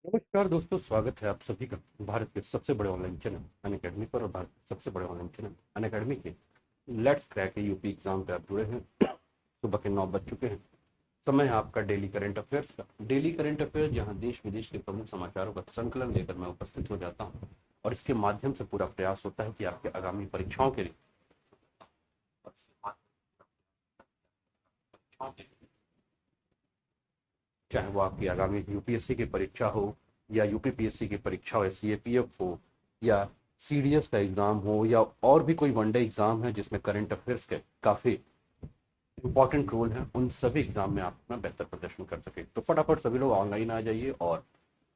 नमस्कार दोस्तों, स्वागत है आप सभी का भारत के सबसे बड़े ऑनलाइन चैनल अनअकैडमी पर। और भारत के सबसे बड़े ऑनलाइन चैनल अनअकैडमी के लेट्स क्रैक यूपी एग्जाम पे आप जुड़े हैं। सुबह के 9 बज चुके हैं। समय है आपका डेली करंट अफेयर्स का। डेली करंट अफेयर्स जहां देश विदेश के प्रमुख समाचारों का संकलन लेकर मैं उपस्थित हो जाता हूं, और इसके माध्यम से पूरा प्रयास होता है कि आपके आगामी परीक्षाओं के लिए चाहे वो आपकी आगामी यूपीएससी की परीक्षा हो, या यूपीपीएससी की परीक्षा हो, सीएपीएफ हो, या सीडीएस का एग्जाम हो, या और भी कोई वनडे एग्जाम है जिसमें करंट अफेयर्स के काफ़ी इंपॉर्टेंट रोल है, उन सभी एग्जाम में आप अपना बेहतर प्रदर्शन कर सके। तो फटाफट सभी लोग ऑनलाइन आ जाइए और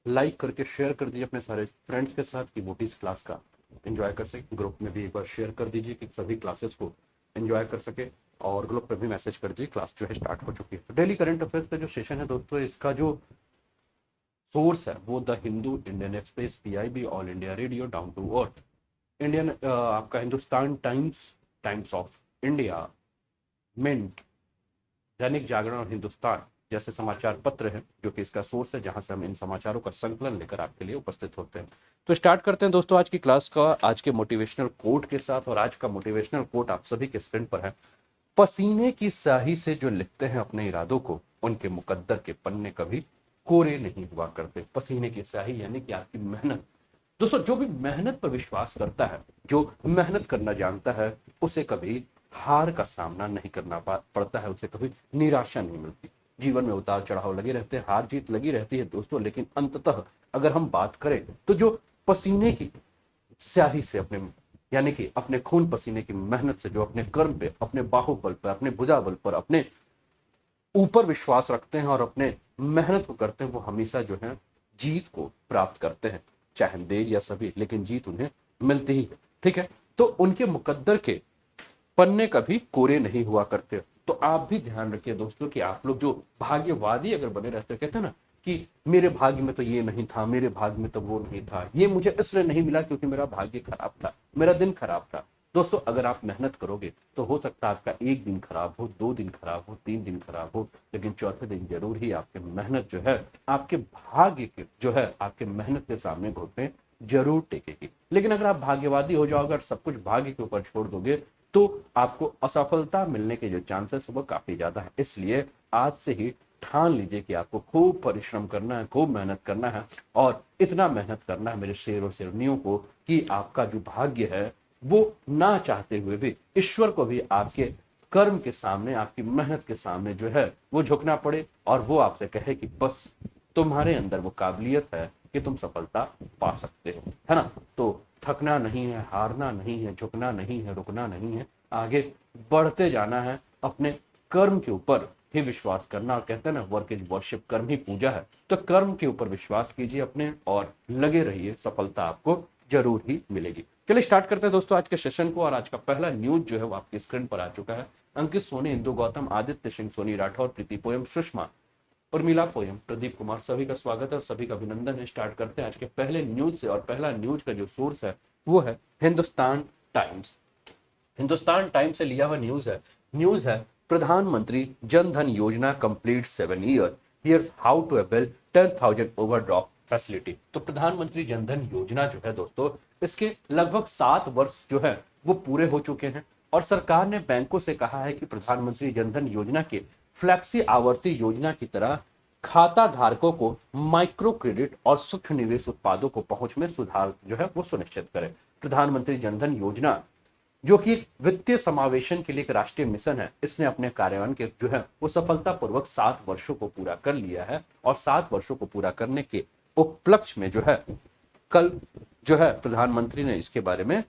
लाइक करके शेयर कर दीजिए अपने सारे फ्रेंड्स के साथ कि वो भी इस क्लास का एंजॉय कर सके। ग्रुप में भी एक बार शेयर कर दीजिए कि सभी क्लासेस को एंजॉय कर सके, और ग्रुप पे भी मैसेज कर दीजिए क्लास जो है स्टार्ट हो चुकी है। तो डेली करंट अफेयर्स का जो सेशन है दोस्तों, इसका जो सोर्स है वो the Hindu, Indian Express, PIB, All India Radio, Down to Earth, Indian आपका Hindustan Times, Times of India, Mint, Dainik Jagran और हिंदुस्तान जैसे समाचार पत्र हैं जो कि इसका सोर्स है, जहां से हम इन समाचारों का संकलन लेकर आपके लिए उपस्थित होते हैं। तो स्टार्ट करते हैं दोस्तों आज की क्लास का, आज के मोटिवेशनल कोट के साथ। और आज का मोटिवेशनल कोट आप सभी के स्क्रीन पर है। पसीने की स्याही से जो लिखते हैं अपने इरादों को, उनके मुकद्दर के पन्ने कभी कोरे नहीं हुआ करते। पसीने की स्याही यानी कि आपकी मेहनत। दोस्तों, जो भी मेहनत पर विश्वास करता है, जो मेहनत करना जानता है, उसे कभी हार का सामना नहीं करना पड़ता है, उसे कभी निराशा नहीं मिलती। जीवन में उतार चढ़ाव लगे रहते हैं, हार जीत लगी रहती है दोस्तों, लेकिन अंततः अगर हम बात करें तो जो पसीने की स्याही से अपने, यानी कि अपने खून पसीने की मेहनत से जो अपने कर्म पे, अपने बाहुबल पर, अपने भुजाबल पर, अपने ऊपर विश्वास रखते हैं और अपने मेहनत को करते हैं, वो हमेशा जो है जीत को प्राप्त करते हैं। चाहे देर या सभी, लेकिन जीत उन्हें मिलती ही है। ठीक है। तो उनके मुकद्दर के पन्ने कभी कोरे नहीं हुआ करते। तो आप भी ध्यान रखिए दोस्तों कि आप लोग जो भाग्यवादी अगर बने रहते, कहते हैं ना कि मेरे भाग्य में तो ये नहीं था, मेरे भाग्य में तो वो नहीं था, ये मुझे इसलिए नहीं मिला क्योंकि मेरा भाग्य खराब था, मेरा दिन खराब था। दोस्तों, अगर आप मेहनत करोगे तो हो सकता है आपका एक दिन खराब हो, 2 दिन खराब हो, 3 दिन खराब हो, लेकिन चौथे दिन जरूर ही आपकी मेहनत जो है, आपके भाग्य के जो है, आपके मेहनत के सामने घुटने जरूर टेकेगी। लेकिन अगर आप भाग्यवादी हो जाओगे और सब कुछ भाग्य के ऊपर छोड़ दोगे, तो आपको असफलता मिलने के जो चांसेस है वो काफी ज्यादा है। इसलिए आज से ही ठान लीजिए कि आपको खूब परिश्रम करना है, खूब मेहनत करना है, और इतना मेहनत करना है मेरे शेरों शेरनियों को कि आपका जो भाग्य है वो ना चाहते हुए भी ईश्वर को भी आपके कर्म के सामने, आपकी मेहनत के सामने जो है वो झुकना पड़े, और वो आपसे कहे कि बस तुम्हारे अंदर वो काबिलियत है कि तुम सफलता पा सकते हो, है ना। तो थकना नहीं है, हारना नहीं है, झुकना नहीं है, रुकना नहीं है, आगे बढ़ते जाना है। अपने कर्म के ऊपर ही विश्वास करना, और कहते हैं ना वर्क इज वर्शिप, कर्म ही पूजा है। तो कर्म के ऊपर विश्वास कीजिए अपने, और लगे रहिए, सफलता आपको जरूर ही मिलेगी। चलिए स्टार्ट करते हैं दोस्तों आज के सेशन को। और आज का पहला न्यूज जो है वो आपकी स्क्रीन पर आ चुका है। अंकित सोनी, इंदु गौतम, आदित्य सिंह सोनी राठौर, प्रीति पोयम, सुषमा, उर्मिला पोयम, प्रदीप कुमार, सभी का स्वागत है और सभी का अभिनंदन है। स्टार्ट करते हैं आज के पहले न्यूज से। और पहला न्यूज का जो सोर्स है वो है हिंदुस्तान टाइम्स। हिंदुस्तान टाइम्स से लिया हुआ न्यूज है प्रधानमंत्री Jan Dhan Yojana complete 7 year, here's how to avail 10,000 overdraft facility. तो प्रधानमंत्री जन धन योजना जो है दोस्तों, इसके लगभग 7 वर्ष जो है वो पूरे हो चुके हैं, और सरकार ने बैंकों से कहा है कि प्रधानमंत्री जन धन योजना के फ्लैक्सी आवर्ती योजना की तरह खाता धारकों को माइक्रो क्रेडिट और सूक्ष्म निवेश उत्पादों को पहुंच में सुधार जो है वो सुनिश्चित करें। प्रधानमंत्री जन धन योजना जो कि वित्तीय समावेशन के लिए एक राष्ट्रीय मिशन है, इसने अपने कार्यान्वयन के जो है वो सफलतापूर्वक 7 वर्षों को पूरा कर लिया है। और 7 वर्षों को पूरा करने के उपलक्ष्य में जो है कल जो है प्रधानमंत्री ने इसके बारे में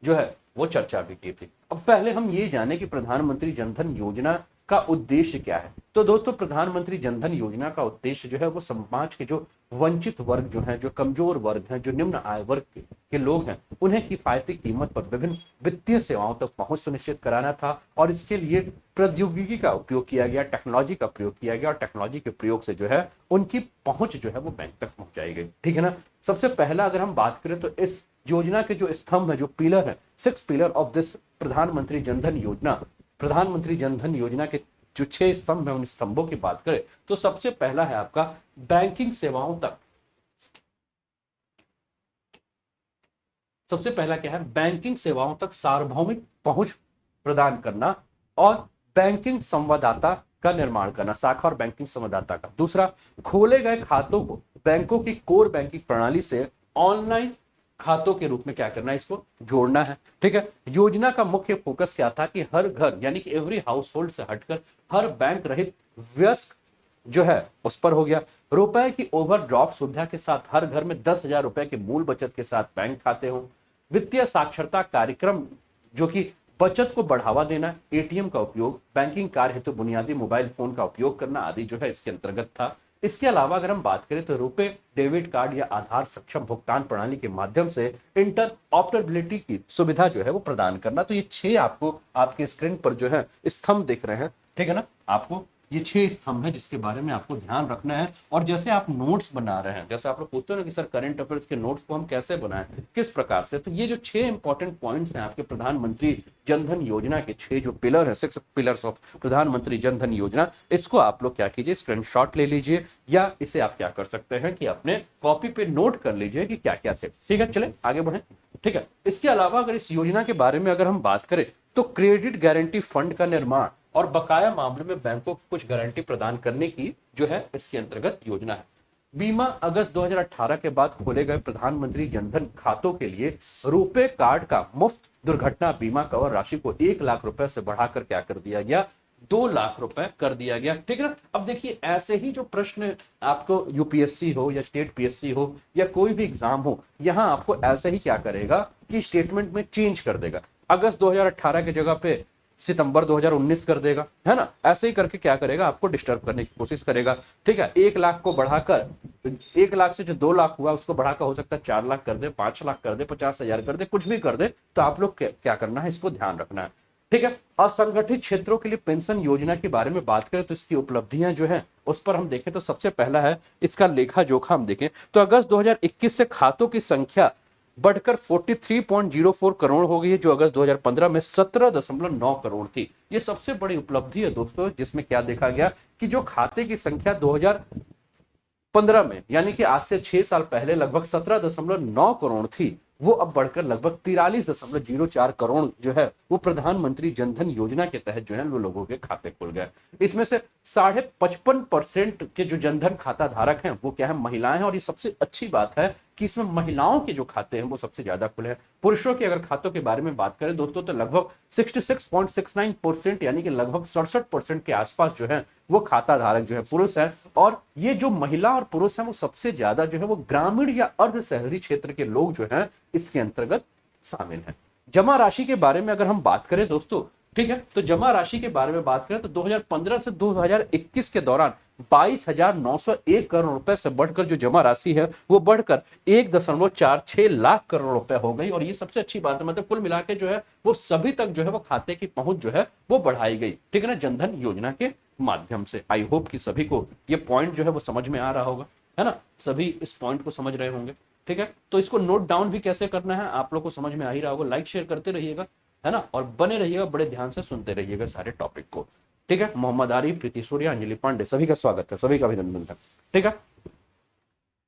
जो है वो चर्चा भी की थी। अब पहले हम ये जाने कि प्रधानमंत्री जनधन योजना का उद्देश्य क्या है। तो दोस्तों, प्रधानमंत्री जनधन योजना का उद्देश्य जो है वो समाज के जो वंचित वर्ग जो है, जो कमजोर वर्ग हैं, जो निम्न आय वर्ग के लोग हैं, उन्हें किफायती कीमत पर विभिन्न वित्तीय सेवाओं तक पहुंच सुनिश्चित कराना था। और इसके लिए प्रौद्योगिकी का उपयोग किया गया, टेक्नोलॉजी का प्रयोग किया गया, और टेक्नोलॉजी के प्रयोग से जो है उनकी पहुंच जो है वो बैंक तक पहुंचाई गई। ठीक है ना। सबसे पहला अगर हम बात करें तो इस योजना के जो स्तंभ है, जो पिलर है, 6 पिलर ऑफ दिस प्रधानमंत्री जनधन योजना, प्रधानमंत्री जनधन योजना के जो 6 स्तंभ है, उन स्तंभों की बात करें तो सबसे पहला है आपका बैंकिंग सेवाओं तक सबसे पहला क्या है, बैंकिंग सेवाओं तक सार्वभौमिक पहुंच प्रदान करना और बैंकिंग संवाददाता का निर्माण करना, शाखा और बैंकिंग संवाददाता का। दूसरा, खोले गए खातों को बैंकों की कोर बैंकिंग प्रणाली से ऑनलाइन खातों के रूप में क्या करना है, इसको जोड़ना है। ठीक है, योजना का मुख्य फोकस क्या था कि हर घर यानी कि एवरी हाउस होल्ड से हटकर हर बैंक रहित वयस्क जो है उस पर हो गया। रुपए की ओवरड्राफ्ट सुविधा के साथ हर घर में 10,000 रुपए के मूल बचत के साथ बैंक खाते हो। वित्तीय साक्षरता कार्यक्रम जो कि बचत को बढ़ावा देना, एटीएम का उपयोग, बैंकिंग कार्य हेतु बुनियादी मोबाइल फोन का उपयोग करना आदि जो है इसके अंतर्गत था। इसके अलावा अगर हम बात करें तो रुपए डेबिट कार्ड या आधार सक्षम भुगतान प्रणाली के माध्यम से इंटर ऑपरेबिलिटी की सुविधा जो है वो प्रदान करना। तो ये 6 आपको आपके स्क्रीन पर जो है स्तंभ दिख रहे हैं, ठीक है ना, आपको ये 6 स्तंभ है जिसके बारे में आपको ध्यान रखना है। और जैसे आप नोट्स बना रहे हैं, जैसे आप लोग पूछते हो ना कि सर करंट अफेयर्स के नोट्स को हम कैसे बनाएं, किस प्रकार से, तो ये जो 6 इंपॉर्टेंट पॉइंट्स हैं आपके प्रधानमंत्री जनधन योजना के 6 जो पिलर है, 6 पिलर्स ऑफ प्रधानमंत्री जनधन योजना, इसको आप लोग क्या कीजिए, स्क्रीनशॉट ले लीजिए या इसे आप क्या कर सकते हैं कि अपने कॉपी पे नोट कर लीजिए कि क्या क्या थे। ठीक है, चले आगे बढ़े। ठीक है, इसके अलावा अगर इस योजना के बारे में अगर हम बात करें तो क्रेडिट गारंटी फंड का निर्माण और बकाया मामले में बैंकों को कुछ गारंटी प्रदान करने की जो है इसके अंतर्गत योजना है। बीमा, अगस्त 2018 के बाद खोले गए प्रधानमंत्री जनधन खातों के लिए रुपे कार्ड का मुफ्त दुर्घटना बीमा कवर राशि को 1 लाख रुपए से बढ़ाकर क्या कर दिया गया, 2 लाख रुपए कर दिया गया। ठीक है ना। अब देखिए ऐसे ही जो प्रश्न आपको यूपीएससी हो या स्टेट पीएससी हो या कोई भी एग्जाम हो, यहां आपको ऐसे ही क्या करेगा कि स्टेटमेंट में चेंज कर देगा। अगस्त 2018 की जगह पे सितंबर 2019 कर देगा, है ना। ऐसे ही करके क्या करेगा, आपको डिस्टर्ब करने की कोशिश करेगा। ठीक है, 1 लाख को बढ़ाकर 1 लाख से जो 2 लाख हुआ उसको बढ़ाकर हो सकता है 4 लाख कर दे, 5 लाख कर दे, 50,000 कर दे, कुछ भी कर दे। तो आप लोग क्या करना है, इसको ध्यान रखना है। ठीक है, असंगठित क्षेत्रों के लिए पेंशन योजना के बारे में बात करें तो इसकी उपलब्धियां जो है उस पर हम देखें तो सबसे पहला है इसका लेखा जोखा। हम देखें तो अगस्त 2021 से खातों की संख्या बढ़कर 43.04 करोड़ हो गई है, जो अगस्त 2015 में 17.9 करोड़ थी। ये सबसे बड़ी उपलब्धि है दोस्तों, जिसमें क्या देखा गया कि जो खाते की संख्या 2015 में यानी कि आज से 6 साल पहले लगभग 17.9 करोड़ थी, वो अब बढ़कर लगभग 43.04 करोड़ जो है वो प्रधानमंत्री जनधन योजना के तहत जो है वो लोगों के खाते खुल गए। इसमें से 55.5% के जो जनधन खाता धारक हैं वो क्या है, महिलाएं हैं। और ये सबसे अच्छी बात है कि इसमें महिलाओं के जो खाते हैं वो सबसे ज्यादा खुले हैं। पुरुषों के अगर खातों के बारे में बात करें दोस्तों तो लगभग 66.69% यानी कि लगभग 67% के आसपास जो है वो खाता धारक जो है पुरुष है। और ये जो महिला और पुरुष हैं वो सबसे ज्यादा जो है वो ग्रामीण या अर्ध शहरी क्षेत्र के लोग जो हैं इसके अंतर्गत शामिल हैं। जमा राशि के बारे में अगर हम बात करें दोस्तों, ठीक है, तो जमा राशि के बारे में बात करें तो 2015 से 2021 के दौरान 22,901 करोड़ रुपए से बढ़कर जो जमा राशि है वो बढ़कर 1.46 लाख करोड़ रुपए हो गई। और ये सबसे अच्छी बात है, मतलब कुल मिला के जो है वो सभी तक जो है वो खाते की पहुंच जो है वो बढ़ाई गई। ठीक है ना, जनधन योजना के माध्यम से। आई होप कि सभी को ये पॉइंट जो है वो समझ में आ रहा होगा, है ना, सभी इस पॉइंट को समझ रहे होंगे। ठीक है, तो इसको नोट डाउन भी कैसे करना है आप लोग को समझ में आ ही रहा होगा। लाइक शेयर करते रहिएगा, है ना, और बने रहिएगा, बड़े ध्यान से सुनते रहिएगा सारे टॉपिक को। ठीक है, मोहम्मद आरिफ, प्रीति सूर्या, अंजलि पांडे, सभी का स्वागत है, सभी का अभिनंदन है। ठीक है,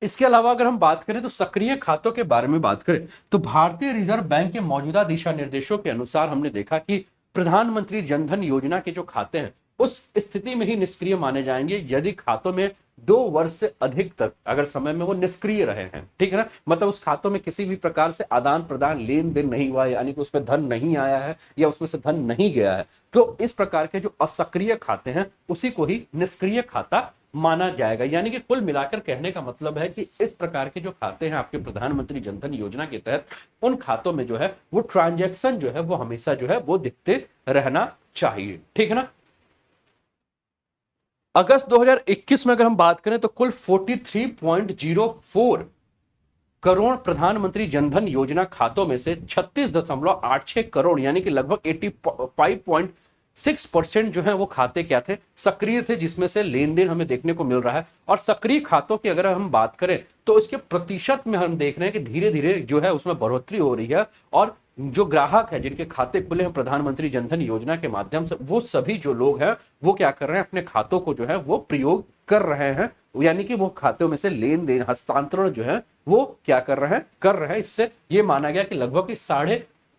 इसके अलावा अगर हम बात करें तो सक्रिय खातों के बारे में बात करें तो भारतीय रिजर्व बैंक के मौजूदा दिशा निर्देशों के अनुसार हमने देखा कि प्रधानमंत्री जनधन योजना के जो खाते हैं उस स्थिति में ही निष्क्रिय माने जाएंगे यदि खातों में 2 वर्ष से अधिक तक अगर समय में वो निष्क्रिय रहे हैं। ठीक है ना, मतलब उस खातों में किसी भी प्रकार से आदान प्रदान लेन देन नहीं हुआ है, यानी कि उसमें धन नहीं आया है या उसमें से धन नहीं गया है, तो इस प्रकार के जो असक्रिय खाते हैं उसी को ही निष्क्रिय खाता माना जाएगा। यानी कि कुल मिलाकर कहने का मतलब है कि इस प्रकार के जो खाते हैं आपके प्रधानमंत्री जनधन योजना के तहत, उन खातों में जो है वो ट्रांजैक्शन जो है वो हमेशा जो है वो दिखते रहना चाहिए। ठीक है ना। अगस्त 2021 में अगर हम बात करें तो कुल 43.04 करोड़ प्रधानमंत्री जनधन योजना खातों में से 36.86 करोड़ यानी कि लगभग 85.6% जो है वो खाते क्या थे, सक्रिय थे, जिसमें से लेन देन हमें देखने को मिल रहा है। और सक्रिय खातों की अगर हम बात करें तो इसके प्रतिशत में हम देख रहे हैं कि धीरे धीरे जो है उसमें बढ़ोतरी हो रही है। और जो ग्राहक है जिनके खाते खुले हैं प्रधानमंत्री जनधन योजना के माध्यम से, वो सभी जो लोग हैं वो क्या कर रहे हैं, अपने खातों को जो है वो प्रयोग कर रहे हैं यानी कि वो खातों में से लेन देन हस्तांतरण जो है वो क्या कर रहे हैं। इससे ये माना गया कि लगभग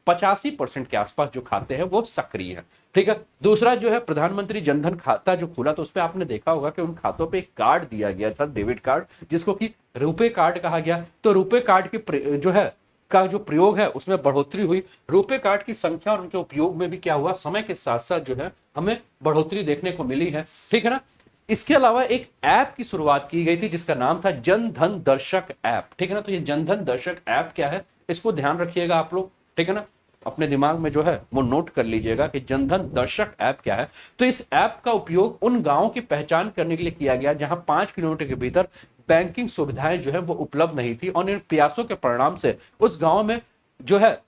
85% के आसपास जो खाते हैं वो सक्रिय है। ठीक है। दूसरा जो है प्रधानमंत्री जनधन खाता जो खुला, तो उस पर आपने देखा होगा कि उन खातों पे एक कार्ड दिया गया था, डेबिट कार्ड, जिसको कि रुपे कार्ड कहा गया। तो रुपे कार्ड की जो है का जो प्रयोग है उसमें बढ़ोतरी हुई। रुपे कार्ड की संख्या और उनके उपयोग में भी क्या हुआ, समय के साथ साथ जो है हमें बढ़ोतरी देखने को मिली है। ठीक है ना। इसके अलावा एक ऐप की शुरुआत की गई थी जिसका नाम था जन धन दर्शक ऐप। ठीक है ना। तो ये जन धन दर्शक ऐप क्या है, इसको ध्यान रखिएगा आप लोग। ठीक है ना। अपने दिमाग में जो है वो नोट कर लीजिएगा कि जनधन दर्शक ऐप क्या है। तो इस ऐप का उपयोग उन गांवों की पहचान करने के लिए किया गया जहां 5 किलोमीटर के भीतर बैंकिंग सुविधाएं जो है वो उपलब्ध नहीं थी, और इन प्रयासों के परिणाम से उस गांव में जो है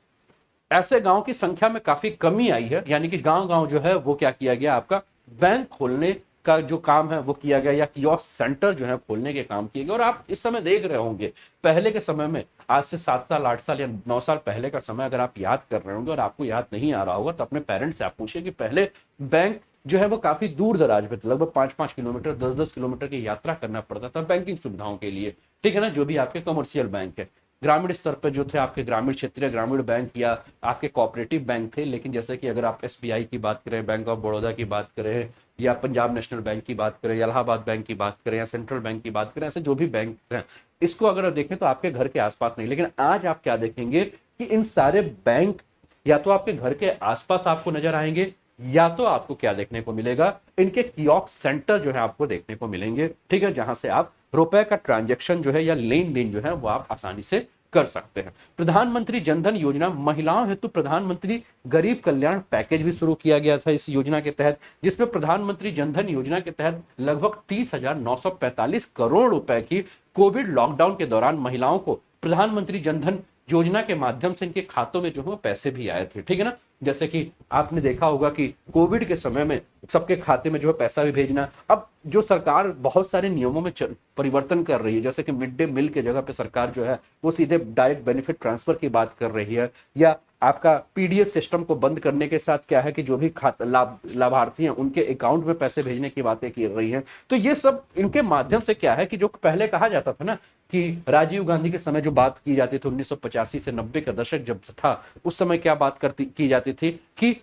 ऐसे गांव की संख्या में काफी कमी आई है। यानी कि गांव गांव जो है वो क्या किया गया, आपका बैंक खोलने का जो काम है वो किया गया, या कियोस्क सेंटर जो है खोलने के काम किए गए। और आप इस समय देख रहे होंगे, पहले के समय में, आज से 7 साल 8 साल या 9 साल पहले का समय अगर आप याद कर रहे होंगे और आपको याद नहीं आ रहा होगा तो अपने पेरेंट्स से आप पूछिए कि पहले बैंक जो है वो काफी दूर दराज पे थे, लगभग 5-5 किलोमीटर 10-10 किलोमीटर की यात्रा करना पड़ता था बैंकिंग सुविधाओं के लिए। ठीक है ना। जो भी आपके कमर्शियल बैंक है, ग्रामीण स्तर पर जो थे आपके ग्रामीण क्षेत्रीय ग्रामीण बैंक या आपके कोऑपरेटिव बैंक थे। लेकिन जैसे कि अगर आप एसबीआई की बात करें, बैंक ऑफ बड़ौदा की बात करें, या पंजाब नेशनल बैंक की बात करें, या इलाहाबाद बैंक की बात करें, या सेंट्रल बैंक की बात करें, ऐसे जो भी बैंक हैं, इसको अगर आप देखें तो आपके घर के आसपास नहीं। लेकिन आज आप क्या देखेंगे कि इन सारे बैंक या तो आपके घर के आसपास आपको नजर आएंगे, या तो आपको क्या देखने को मिलेगा, इनके कियोस्क सेंटर जो है आपको देखने को मिलेंगे। ठीक है। जहां से आप रुपए का ट्रांजैक्शन जो है या लेन देन जो है वो आप आसानी से कर सकते हैं। प्रधानमंत्री जनधन योजना, महिलाओं हेतु प्रधानमंत्री गरीब कल्याण पैकेज भी शुरू किया गया था इस योजना के तहत, जिसमें प्रधानमंत्री जनधन योजना के तहत लगभग 30,945 करोड़ रुपए की कोविड लॉकडाउन के दौरान महिलाओं को प्रधानमंत्री जनधन योजना के माध्यम से इनके खातों में जो है पैसे भी आए थे। ठीक है ना। जैसे कि आपने देखा होगा कि कोविड के समय में सबके खाते में जो है पैसा भी भेजना। अब जो सरकार बहुत सारे नियमों में परिवर्तन कर रही है, जैसे कि मिड डे मील के जगह पे सरकार जो है वो सीधे डायरेक्ट बेनिफिट ट्रांसफर की बात कर रही है, या आपका पीडीएस सिस्टम को बंद करने के साथ क्या है कि जो भी लाभार्थी हैं उनके अकाउंट में पैसे भेजने की बातें की रही हैं। तो ये सब इनके माध्यम से क्या है कि जो पहले कहा जाता था ना कि राजीव गांधी के समय जो बात की जाती थी 1985 से 90 का दशक जब था, उस समय क्या बात की जाती थी कि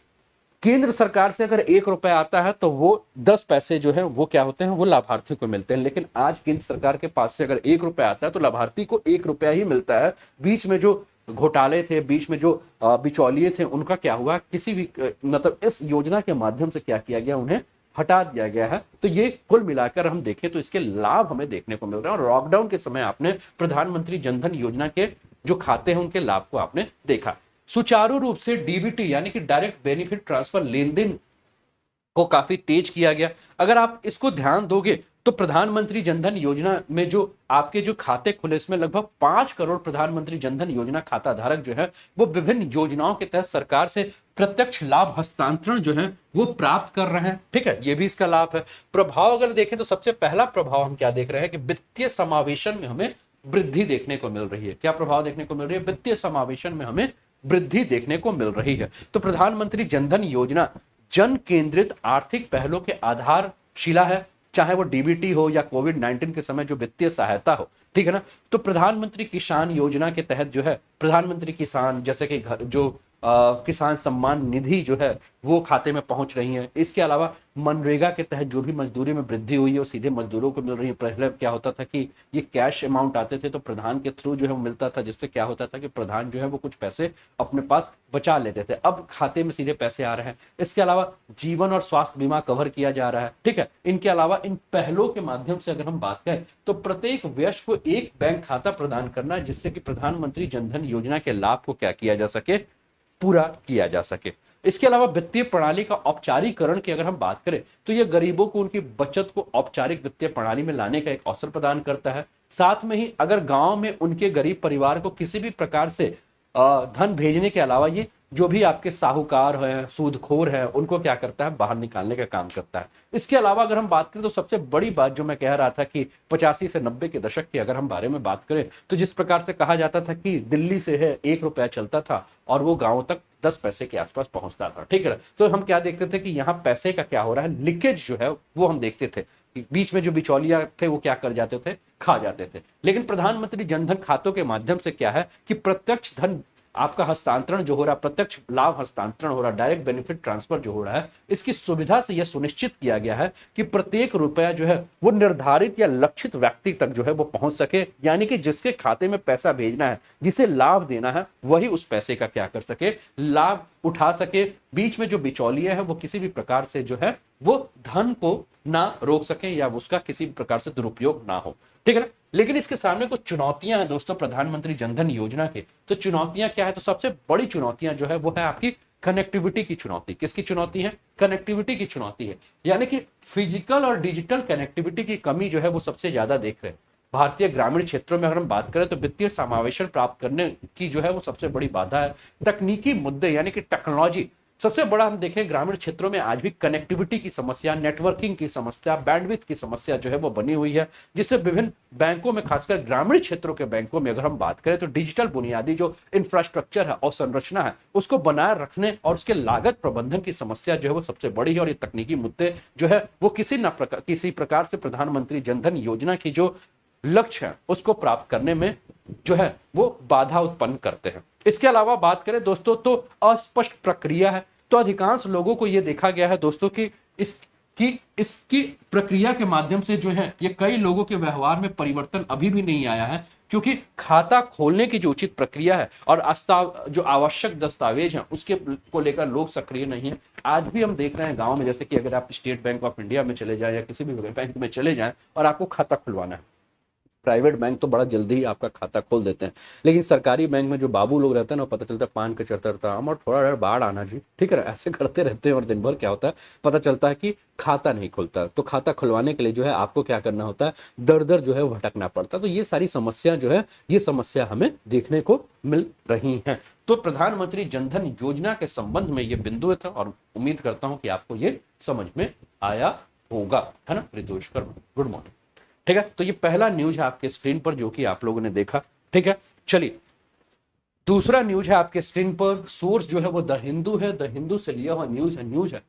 केंद्र सरकार से अगर 1 रुपया आता है तो वो 10 पैसे जो है वो क्या होते हैं, वो लाभार्थी को मिलते हैं। लेकिन आज केंद्र सरकार के पास से अगर 1 रुपया आता है तो लाभार्थी को 1 रुपया ही मिलता है। बीच में जो घोटाले थे, बीच में जो बिचौलिए थे, उनका क्या हुआ, किसी भी मतलब इस योजना के माध्यम से क्या किया गया, उन्हें हटा दिया गया है। तो ये कुल मिलाकर हम देखें तो इसके लाभ हमें देखने को मिल रहे हैं। और लॉकडाउन के समय आपने प्रधानमंत्री जनधन योजना के जो खाते हैं उनके लाभ को आपने देखा। सुचारू रूप से डीबीटी यानी कि डायरेक्ट बेनिफिट ट्रांसफर लेन देन को काफी तेज किया गया। अगर आप इसको ध्यान दोगे तो प्रधानमंत्री जनधन योजना में जो आपके जो खाते खुले, इसमें लगभग 5 करोड़ प्रधानमंत्री जनधन योजना खाता धारक जो है वो विभिन्न योजनाओं के तहत सरकार से प्रत्यक्ष लाभ हस्तांतरण जो है वो प्राप्त कर रहे हैं। ठीक है। ये भी इसका लाभ है। प्रभाव अगर देखें तो सबसे पहला प्रभाव हम क्या देख रहे हैं कि वित्तीय समावेशन में हमें वृद्धि देखने को मिल रही है। क्या प्रभाव देखने को मिल रही है? वित्तीय समावेशन में हमें वृद्धि देखने को मिल रही है। तो प्रधानमंत्री जनधन योजना जन केंद्रित आर्थिक पहलों के आधारशिला है, चाहे वो डीबीटी हो या कोविड-19 के समय जो वित्तीय सहायता हो। ठीक है ना। तो प्रधानमंत्री किसान योजना के तहत जो है प्रधानमंत्री किसान, जैसे कि जो किसान सम्मान निधि जो है वो खाते में पहुंच रही है। इसके अलावा मनरेगा के तहत जो भी मजदूरी में वृद्धि हुई है वो सीधे मजदूरों को मिल रही है। पहले क्या होता था कि ये कैश अमाउंट आते थे तो प्रधान के थ्रू जो है वो मिलता था, जिससे क्या होता था कि प्रधान जो है वो कुछ पैसे अपने पास बचा लेते थे। अब खाते में सीधे पैसे आ रहे हैं। इसके अलावा जीवन और स्वास्थ्य बीमा कवर किया जा रहा है। ठीक है। इनके अलावा इन पहलों के माध्यम से अगर हम बात करें तो प्रत्येक वयस्क को एक बैंक खाता प्रदान करना, जिससे कि प्रधानमंत्री जनधन योजना के लाभ को क्या किया जा सके, पूरा किया जा सके। इसके अलावा वित्तीय प्रणाली का औपचारीकरण की अगर हम बात करें तो यह गरीबों को उनकी बचत को औपचारिक वित्तीय प्रणाली में लाने का एक अवसर प्रदान करता है। साथ में ही अगर गांव में उनके गरीब परिवार को किसी भी प्रकार से धन भेजने के अलावा ये जो भी आपके साहूकार हैं, सूदखोर हैं, उनको क्या करता है, बाहर निकालने का काम करता है। इसके अलावा अगर हम बात करें तो सबसे बड़ी बात जो मैं कह रहा था कि 85 से 90 के दशक की अगर हम बारे में बात करें तो जिस प्रकार से कहा जाता था कि दिल्ली से है 1 रुपया चलता था और वो गाँव तक 10 पैसे के आसपास पहुंचता था। ठीक है। तो हम क्या देखते थे कि यहाँ पैसे का क्या हो रहा है, लीकेज जो है वो हम देखते थे। बीच में जो बिचौलिया थे वो क्या कर जाते थे, खा जाते थे। लेकिन प्रधानमंत्री जनधन खातों के माध्यम से क्या है कि प्रत्यक्ष धन आपका हस्तांतरण जो हो रहा है, प्रत्यक्ष लाभ हस्तांतरण हो रहा है, डायरेक्ट बेनिफिट ट्रांसफर जो हो रहा है, इसकी सुविधा से यह सुनिश्चित किया गया है कि प्रत्येक रुपया जो है वो निर्धारित या लक्षित व्यक्ति तक जो है वो पहुंच सके, यानी कि जिसके खाते में पैसा भेजना है, जिसे लाभ देना है, वही उस पैसे का क्या कर सके, लाभ उठा सके। बीच में जो बिचौलिए हैं वो किसी भी प्रकार से जो है वो धन को ना रोक सके या उसका किसी भी प्रकार से दुरुपयोग ना हो, ठीक है ना। लेकिन इसके सामने कुछ चुनौतियां हैं दोस्तों प्रधानमंत्री जनधन योजना के। तो चुनौतियां क्या है, तो सबसे बड़ी चुनौतियां जो है वो है आपकी कनेक्टिविटी की चुनौती। किसकी चुनौती है, कनेक्टिविटी की चुनौती है, यानी कि फिजिकल और डिजिटल कनेक्टिविटी की कमी जो है वो सबसे ज्यादा देख रहे हैं। भारतीय ग्रामीण क्षेत्रों में अगर हम बात करें तो वित्तीय समावेशन प्राप्त करने की जो है वो सबसे बड़ी बाधा है। तकनीकी मुद्दे यानी कि टेक्नोलॉजी सबसे बड़ा हम देखें ग्रामीण क्षेत्रों में आज भी कनेक्टिविटी की समस्या, नेटवर्किंग की समस्या, बैंडविड्थ की समस्या जो है वो बनी हुई है, जिससे विभिन्न बैंकों में, खासकर ग्रामीण क्षेत्रों के बैंकों में अगर हम बात करें तो डिजिटल बुनियादी जो इंफ्रास्ट्रक्चर है और संरचना है उसको बनाए रखने और उसके लागत प्रबंधन की समस्या जो है वो सबसे बड़ी है। और ये तकनीकी मुद्दे जो है वो किसी प्रकार से प्रधानमंत्री जनधन योजना की जो लक्ष्य है उसको प्राप्त करने में जो है वो बाधा उत्पन्न करते हैं। इसके अलावा बात करें दोस्तों तो अस्पष्ट प्रक्रिया है। तो अधिकांश लोगों को यह देखा गया है दोस्तों कि इसकी प्रक्रिया के माध्यम से जो है ये कई लोगों के व्यवहार में परिवर्तन अभी भी नहीं आया है, क्योंकि खाता खोलने की जो उचित प्रक्रिया है और जो आवश्यक दस्तावेज हैं उसके को लेकर लोग सक्रिय नहीं है। आज भी हम देख रहे हैं गांव में, जैसे कि अगर आप स्टेट बैंक ऑफ इंडिया में चले जाएं या किसी भी बैंक में चले जाएं और आपको खाता खुलवाना है, प्राइवेट बैंक तो बड़ा जल्दी ही आपका खाता खोल देते हैं, लेकिन सरकारी बैंक में जो बाबू लोग रहते हैं ना, पता चलता है पान के चढ़ता हम और थोड़ा देर बाढ़ आना जी, ठीक है, ऐसे करते रहते हैं और दिन भर क्या होता है पता चलता है कि खाता नहीं खुलता। तो खाता खुलवाने के लिए जो है आपको क्या करना होता है, दर दर जो है भटकना पड़ता है। तो ये सारी समस्या जो है ये समस्या हमें देखने को मिल रही है। तो प्रधानमंत्री जनधन योजना के संबंध में ये बिंदु था और उम्मीद करता हूं कि आपको ये समझ में आया होगा, है ना। रितोष वर्मा, गुड मॉर्निंग, ठीक है। तो ये पहला न्यूज है आपके स्क्रीन पर जो कि आप लोगों ने देखा, ठीक है। चलिए दूसरा न्यूज है आपके स्क्रीन पर, सोर्स जो है वो द हिंदू है, द हिंदू से लिया हुआ न्यूज है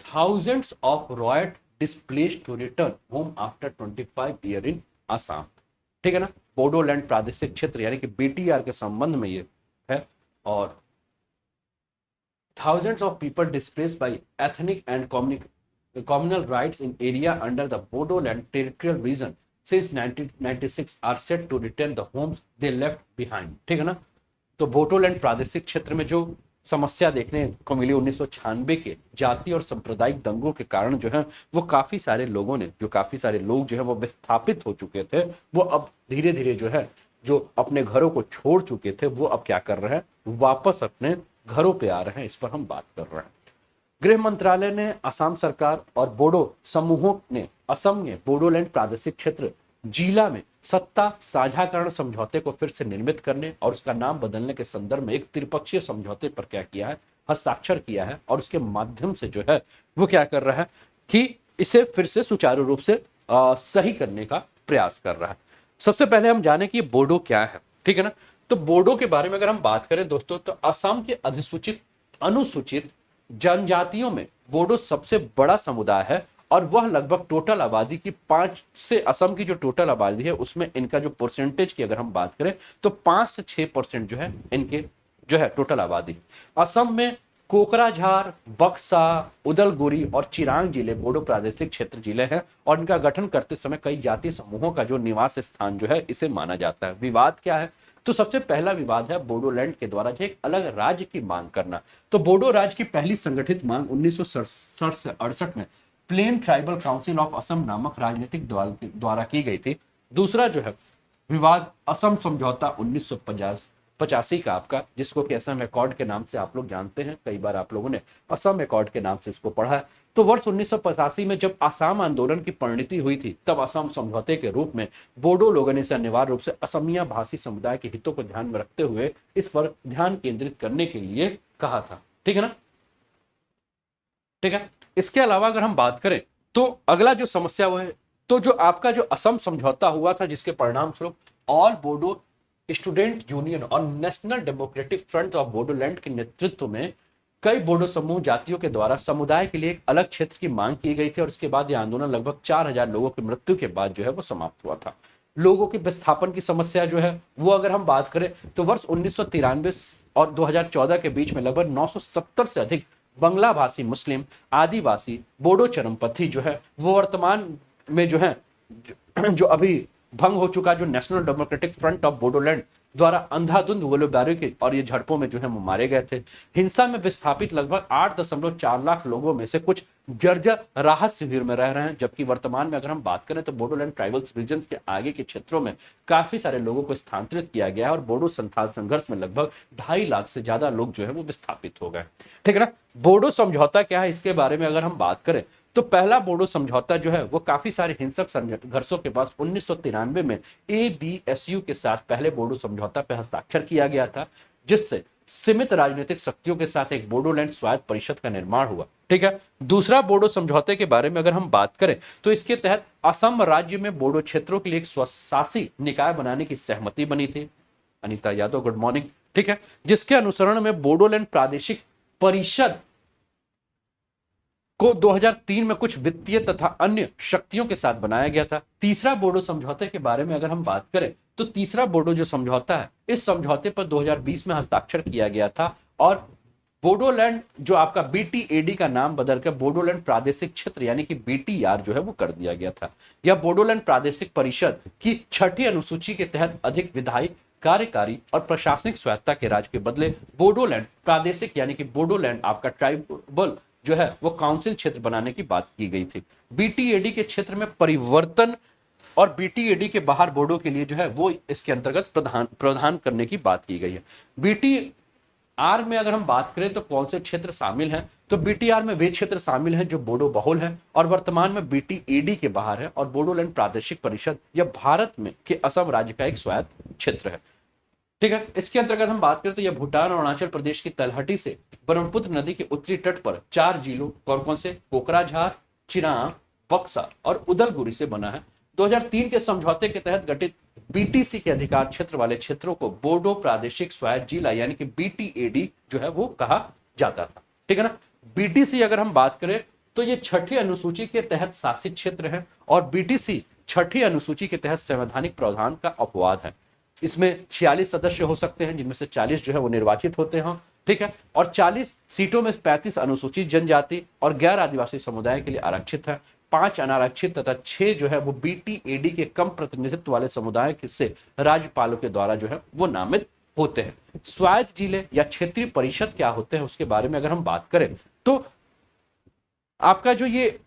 thousands of riot displaced to return home after 25 year in Assam, ठीक है ना। बोडोलैंड प्रादेशिक क्षेत्र यानी कि बीटीआर के संबंध में ये है। और thousands of people displaced by ethnic and communal rights in area under the Bodoland territorial region since 1996 are set to return the homes they left behind, ठीक है ना। तो बोडोलैंड प्रादेशिक क्षेत्र में जो समस्या देखने को मिली 1996 के जाति और सांप्रदायिक दंगों के कारण जो है वो काफी सारे लोग जो है वो विस्थापित हो चुके थे, वो अब धीरे धीरे जो है जो अपने घरों को छोड़ चुके थे वो अब क्या कर रहे हैं, वापस अपने घरों पे आ रहे हैं। इस पर हम बात कर रहे हैं। गृह मंत्रालय ने असम सरकार और बोडो समूहों ने असम में बोडोलैंड प्रादेशिक क्षेत्र जिला में सत्ता साझाकरण समझौते को फिर से निर्मित करने और उसका नाम बदलने के संदर्भ में एक त्रिपक्षीय समझौते पर क्या किया है, हस्ताक्षर किया है। और उसके माध्यम से जो है वो क्या कर रहा है कि इसे फिर से सुचारू रूप से सही करने का प्रयास कर रहा है। सबसे पहले हम जाने कि बोडो क्या है, ठीक है ना। तो बोडो के बारे में अगर हम बात करें दोस्तों तो असम के अनुसूचित जनजातियों में बोडो सबसे बड़ा समुदाय है और वह लगभग टोटल आबादी की 5 से असम की जो टोटल आबादी है उसमें इनका जो परसेंटेज की अगर हम बात करें तो 5 से 6% जो है इनके जो है टोटल आबादी। असम में कोकराझार, बक्सा, उदलगुरी और चिरांग जिले बोडो प्रादेशिक क्षेत्र जिले हैं और इनका गठन करते समय कई जातीय समूहों का जो निवास स्थान जो है इसे माना जाता है। विवाद क्या है, तो सबसे पहला विवाद है बोडोलैंड के द्वारा जो एक अलग राज्य की मांग करना। तो बोडो राज्य की पहली संगठित मांग 1967 से 68 में plain tribal council of Assam नामक राजनीतिक द्वारा की गई थी। दूसरा जो है विवाद असम समझौता 1985 का आपका, जिसको कि असम अकॉर्ड के नाम से आप लोग जानते हैं, कई बार आप लोगों ने असम अकॉर्ड के नाम से इसको पढ़ा है। तो वर्ष 1985 में जब आसाम आंदोलन की परिणति हुई थी तब असम समझौते के रूप में बोडो लोगों ने इसे अनिवार्य रूप से असमिया भाषी समुदाय के हितों को ध्यान में रखते हुए इस पर ध्यान केंद्रित करने के लिए कहा था, ठीक है ना, ठीक है। इसके अलावा अगर हम बात करें तो अगला जो समस्या वो है, तो जो आपका जो असम समझौता हुआ था जिसके परिणाम स्वरूप ऑल बोडो स्टूडेंट यूनियन और national democratic front of Bodoland के नेतृत्व में कई बोडो समूह जातियों के द्वारा समुदाय के लिए एक अलग क्षेत्र की मांग की गई थी और इसके बाद यह आंदोलन लगभग 4,000 लोगों की मृत्यु के बाद जो है वो समाप्त हुआ था। लोगों के विस्थापन की समस्या जो है वो अगर हम बात करें तो वर्ष 1993 और 2014 के बीच में लगभग 970 से अधिक बंगला भाषी मुस्लिम, आदिवासी, बोडो चरमपंथी जो है वो वर्तमान में जो है जो अभी भंग हो चुका जो national democratic front of Bodoland द्वारा अंधाधुंध गोलीबारी के और ये झड़पों में जो है वो मारे गए थे। हिंसा में विस्थापित लगभग 8.4 लाख लोगों में से कुछ जर्जर राहत शिविर में रह रहे हैं, जबकि वर्तमान में अगर हम बात करें तो बोडोलैंड ट्राइबल्स रीजन के आगे के क्षेत्रों में काफी सारे लोगों को स्थानांतरित किया गया है और बोडो संथाल संघर्ष में लगभग 2.5 लाख से ज्यादा लोग जो है वो विस्थापित हो गए। ठीक है ना। बोडो समझौता क्या है इसके बारे में अगर हम बात करें तो पहला बोडो समझौता जो है वो काफी सारे हिंसक संघर्षों के बाद 1993 में एबीएसयू के साथ पहले बोडो समझौता पर हस्ताक्षर किया गया था, जिससे सीमित राजनीतिक शक्तियों के साथ एक बोडोलैंड स्वायत्त परिषद का निर्माण हुआ। ठीक है। दूसरा बोडो समझौते के बारे में अगर हम बात करें तो इसके तहत असम राज्य में बोडो क्षेत्रों के लिए एक स्वशासी निकाय बनाने की सहमति बनी थी। Anita Yadav good morning. ठीक है। जिसके अनुसरण में बोडोलैंड प्रादेशिक परिषद को 2003 में कुछ वित्तीय तथा अन्य शक्तियों के साथ बनाया गया था। तीसरा बोडो समझौते के बारे में अगर हम बात करें तो तीसरा बोडो जो समझौता है इस समझौते पर 2020 में हस्ताक्षर किया गया था और बोडोलैंड जो आपका बीटीएडी का नाम बदलकर बोडोलैंड प्रादेशिक क्षेत्र यानी कि बीटीआर जो है वो कर दिया गया था। यह बोडोलैंड प्रादेशिक परिषद की 6ठी अनुसूची के तहत अधिक विधायी, कार्यकारी और प्रशासनिक स्वायत्तता के राज्य के बदले बोडोलैंड प्रादेशिक यानी कि बोडोलैंड आपका ट्राइबल जो है वो काउंसिल क्षेत्र बनाने की बात की गई थी। बीटीएडी के क्षेत्र में परिवर्तन और बीटीएडी के बाहर बोडो के लिए जो है वो इसके अंतर्गत प्रावधान करने की बात की गई है। बीटीआर में अगर हम बात करें तो कौन से क्षेत्र शामिल हैं तो बीटीआर में वे क्षेत्र शामिल हैं जो बोडो बहुल हैं और वर्तमान में बीटीएडी के बाहर है और बोडोलैंड प्रादेशिक परिषद यह भारत में के असम राज्य का एक स्वायत्त क्षेत्र है। ठीक है। इसके अंतर्गत हम बात करें तो यह भूटान और अरुणाचल प्रदेश की तलहटी से ब्रह्मपुत्र नदी के उत्तरी तट पर 4 जिलों कौन कौन से कोकराझार, चिरांग, बक्सा और उदलगुरी से बना है। 2003 के समझौते के तहत गठित बीटीसी के अधिकार क्षेत्र वाले क्षेत्रों को बोडो प्रादेशिक स्वायत्त जिला यानी कि बीटीएडी जो है वो कहा जाता था। ठीक है ना। बीटीसी अगर हम बात करें तो ये 6ठी अनुसूची के तहत शासित क्षेत्र है और बीटीसी 6ठी अनुसूची के तहत संवैधानिक प्रावधान का अपवाद है। इसमें 46 सदस्य हो सकते हैं जिनमें से 40 जो है वो निर्वाचित होते हैं। ठीक है। और 40 सीटों में 35 अनुसूचित जनजाति और गैर आदिवासी समुदाय के लिए आरक्षित है, 5 अनारक्षित तथा 6 जो है वो बीटीएडी के कम प्रतिनिधित्व वाले समुदाय से राज्यपालों के द्वारा जो है वो नामित होते हैं। स्वायत्त जिले या क्षेत्रीय परिषद क्या होते हैं उसके बारे में अगर हम बात करें तो आपका जो ये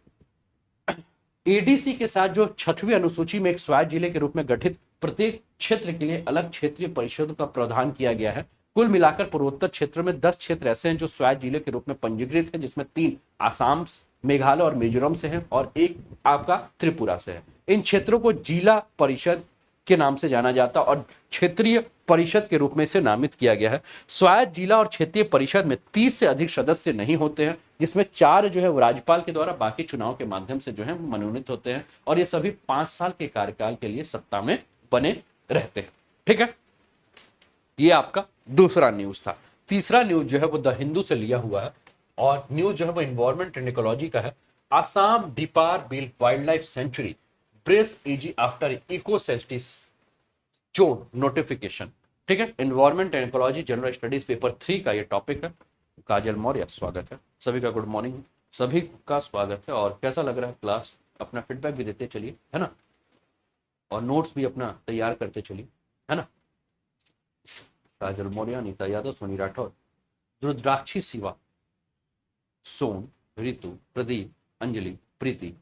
एडीसी के साथ जो 6वीं अनुसूची में एक स्वायत्त जिले के रूप में गठित प्रत्येक क्षेत्र के लिए अलग क्षेत्रीय परिषदों का प्रावधान किया गया है। कुल मिलाकर पूर्वोत्तर क्षेत्र में 10 क्षेत्र ऐसे हैं जो स्वायत्त जिले के रूप में पंजीकृत हैं, जिसमें 3 आसाम, मेघालय और मिजोरम से हैं और 1 आपका त्रिपुरा से है। इन क्षेत्रों को जिला परिषद के नाम से जाना जाता है और क्षेत्रीय परिषद के रूप में इसे नामित किया गया है। स्वायत्त जिला और क्षेत्रीय परिषद में 30 से अधिक सदस्य नहीं होते हैं, जिसमें 4 जो है वो राज्यपाल के द्वारा बाकी चुनाव के माध्यम से जो है मनोनीत होते हैं और ये सभी 5 साल के कार्यकाल के लिए सत्ता में बने रहते हैं। ठीक है। ये आपका दूसरा न्यूज था। तीसरा न्यूज जो है वो द हिंदू से लिया हुआ है और न्यूज जो है वो एनवायरमेंट एंड इकोलॉजी का है। Assam Deepor Beel wild life sanctuary breathes easy after eco sensitive zone notification. ठीक है। Environment and ecology general studies paper 3 का ये टॉपिक है। काजल मौर्य स्वागत है सभी का, गुड मॉर्निंग सभी का स्वागत है। और कैसा लग रहा है क्लास, अपना फीडबैक भी देते चलिए, है ना, और नोट्स भी अपना तैयार करते चलिए, है ना। Kajal Maurya, Anita Yadav, Soni Rathore, Rudrakshi Shiva, Son, Ritu, Pradeep, Anjali, Preeti,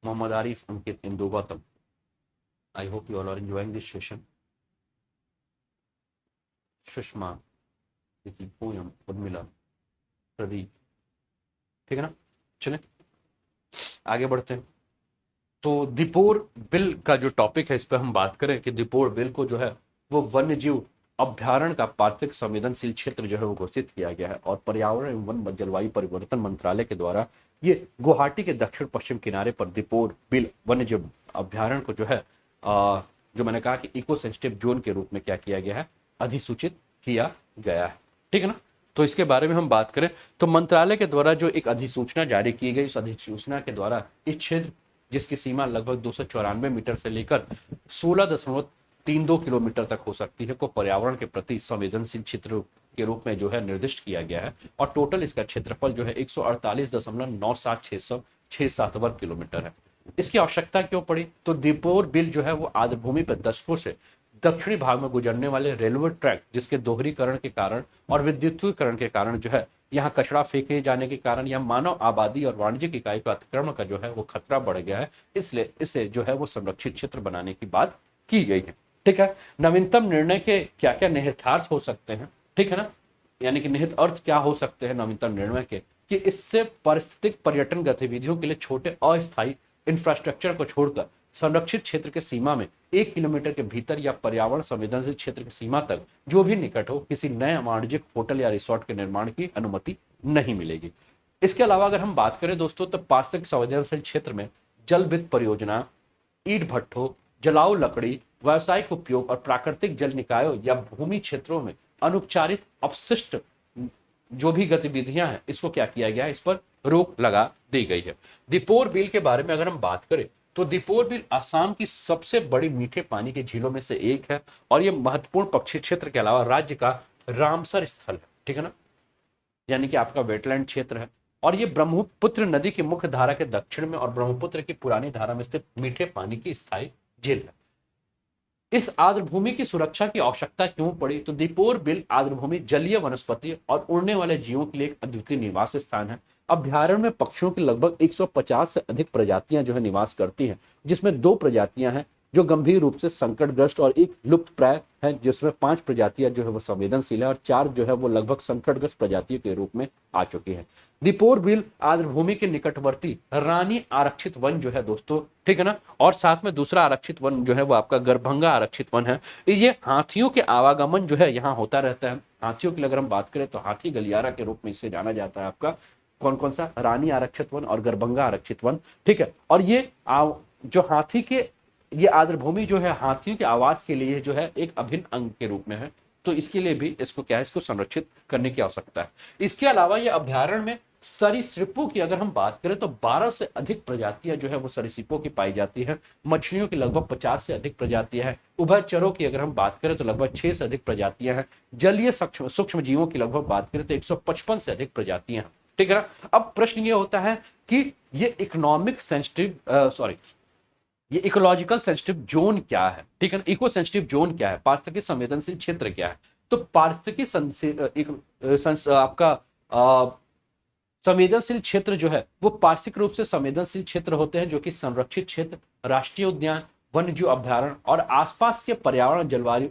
Mohammad Arif, Ankit, Indu, Gautam. I hope you all are enjoying this session. Sushma, Preeti, Poonam, Urmila, Pradeep. ठीक है ना। चले आगे बढ़ते हैं। तो दीपोर बिल का जो टॉपिक है इस पर हम बात करें कि दीपोर बिल को जो है वो वन्यजीव अभ्यारण्य का पार्थिक संवेदनशील क्षेत्र जो है वो घोषित किया गया है और पर्यावरण एवं वन जलवायु परिवर्तन मंत्रालय के द्वारा ये गुवाहाटी के दक्षिण पश्चिम किनारे पर दीपोर बिल वन्यजीव अभ्यारण्य को जो है जो मैंने कहा कि इको सेंसिटिव जोन के रूप में क्या किया गया है, अधिसूचित किया गया है। ठीक है ना। तो इसके बारे में हम बात करें तो मंत्रालय के द्वारा जो एक अधिसूचना जारी की गई, उस अधिसूचना के द्वारा इस क्षेत्र जिसकी सीमा लगभग 294 मीटर से लेकर 16.32 किलोमीटर तक हो सकती है, को पर्यावरण के प्रति संवेदनशील क्षेत्र के रूप में जो है निर्दिष्ट किया गया है। और टोटल इसका क्षेत्रफल जो है 148.97667 वर्ग किलोमीटर है। इसकी आवश्यकता क्यों पड़ी? तो दीपोर बिल जो है वो आर्द्रभूमि पर दशकों से दक्षिणी भाग में गुजरने वाले रेलवे ट्रैक जिसके दोहरीकरण के कारण और विद्युतीकरण के कारण जो है यहाँ कचरा फेंके जाने के कारण या मानव आबादी और वाणिज्यिक इकाई का अतिक्रमण का जो है वो खतरा बढ़ गया है, इसलिए इसे जो है वो संरक्षित क्षेत्र बनाने की बात की गई है। ठीक है, नवीनतम निर्णय के क्या क्या निहितार्थ हो सकते हैं, ठीक है ना, यानी कि निहित अर्थ क्या हो सकते हैं नवीनतम निर्णय के, कि इससे पारिस्थितिक पर्यटन गतिविधियों के लिए छोटे अस्थायी इंफ्रास्ट्रक्चर को छोड़कर संरक्षित क्षेत्र के सीमा में 1 किलोमीटर के भीतर या पर्यावरण संवेदनशील क्षेत्र की सीमा तक जो भी निकट हो किसी नए वाणिज्यिक होटल या रिसोर्ट के निर्माण की अनुमति नहीं मिलेगी। इसके अलावा अगर हम बात करें दोस्तों तो पारिस्थितिक संवेदनशील क्षेत्र में जल विद्युत परियोजना, ईंट भट्ठों, जलाऊ लकड़ी, व्यावसायिक उपयोग और प्राकृतिक जल निकायों या भूमि क्षेत्रों में अनुपचारित अपशिष्ट जो भी गतिविधियां हैं इसको क्या किया गया है, इस पर रोक लगा दी गई है। दीपोर बिल के बारे में अगर हम बात करें तो दीपोर बिल असम की सबसे बड़ी मीठे पानी की झीलों में से एक है और यह महत्वपूर्ण पक्षी क्षेत्र के अलावा राज्य का रामसर स्थल है, ठीक है ना, यानी कि आपका वेटलैंड क्षेत्र है। और ये ब्रह्मपुत्र नदी की मुख्य धारा के दक्षिण में और ब्रह्मपुत्र की पुरानी धारा में स्थित मीठे पानी की स्थायी झील है। इस आर्द्रभूमि की सुरक्षा की आवश्यकता क्यों पड़ी? तो दीपोर बिल आर्द्रभूमि जलीय वनस्पति और उड़ने वाले जीवों के लिए एक अद्वितीय निवास स्थान है। अभ्यारण्य में पक्षियों की लगभग 150 से अधिक प्रजातियां जो है निवास करती हैं, जिसमें 2 प्रजातियां हैं जो गंभीर रूप से संकटग्रस्त और एक लुप्त प्राय है, जिसमें 5 प्रजातियां जो है वो संवेदनशील है और 4 जो है वो लगभग संकटग्रस्त प्रजातियों के रूप में आ चुकी है। दीपोर बिल आर्द्रभूमि के निकटवर्ती रानी आरक्षित वन जो है दोस्तों, ठीक है ना, और साथ में दूसरा आरक्षित वन जो है वो आपका गरभंगा आरक्षित वन है। ये हाथियों के आवागमन जो है यहाँ होता रहता है। हाथियों की अगर हम बात करें तो हाथी गलियारा के रूप में इसे जाना जाता है आपका कौन कौन सा, रानी आरक्षित वन और गरभंगा आरक्षित वन, ठीक है। और ये जो हाथी के ये आर्द्रभूमि जो है हाथियों के आवास के लिए जो है एक अभिन्न अंग के रूप में है, तो इसके लिए भी इसको क्या है, इसको संरक्षित करने की आवश्यकता है। इसके अलावा ये अभ्यारण्य में सरीसृपों की अगर हम बात करें तो 12 से अधिक प्रजातियां जो है वो सरीसृपों की पाई जाती है। मछलियों की लगभग 50 से अधिक प्रजातियां हैं। उभयचरों की अगर हम बात करें तो लगभग 6 से अधिक प्रजातियां हैं। जलीय सूक्ष्म जीवों की लगभग बात करें तो 155 से अधिक प्रजातियां हैं, ठीक है ना। अब प्रश्न ये होता है कि ये ये इकोलॉजिकल सेंसिटिव जोन क्या है, ठीक है ना, इको सेंसिटिव जोन क्या है, पारिस्थितिक संवेदनशील क्षेत्र क्या है। तो आपका संवेदनशील क्षेत्र जो है वो पार्श्विक रूप से संवेदनशील क्षेत्र होते हैं जो कि संरक्षित क्षेत्र, राष्ट्रीय उद्यान, वन्य जीव अभ्यारण्य और आसपास के पर्यावरण जलवायु,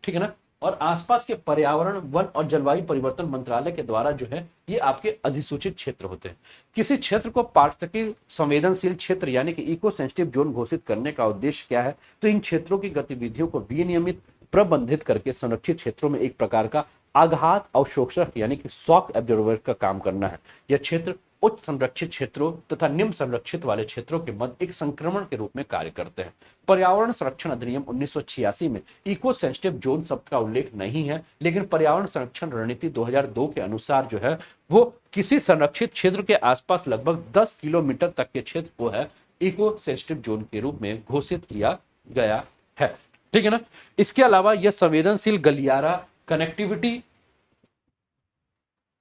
ठीक है ना, और आसपास के पर्यावरण वन और जलवायु परिवर्तन मंत्रालय के द्वारा जो है ये आपके अधिसूचित क्षेत्र होते हैं। किसी क्षेत्र को पारिस्थितिक संवेदनशील क्षेत्र यानी कि इको सेंसिटिव जोन घोषित करने का उद्देश्य क्या है? तो इन क्षेत्रों की गतिविधियों को विनियमित प्रबंधित करके संरक्षित क्षेत्रों में एक प्रकार का आघात अवशोषक यानी कि शॉक एब्जॉर्बर का काम करना है। यह क्षेत्र उच्च संरक्षित क्षेत्रों तथा निम्न संरक्षित वाले क्षेत्रों के मध्य एक संक्रमण के रूप में कार्य करते हैं। पर्यावरण संरक्षण अधिनियम 1986 में इको सेंसिटिव जोन शब्द का उल्लेख नहीं है, लेकिन पर्यावरण संरक्षण रणनीति 2002 के अनुसार जो है वो किसी संरक्षित क्षेत्र के आसपास लगभग 10 किलोमीटर तक के क्षेत्र को है इको सेंसिटिव जोन के रूप में घोषित किया गया है, ठीक है ना। इसके अलावा यह संवेदनशील गलियारा, कनेक्टिविटी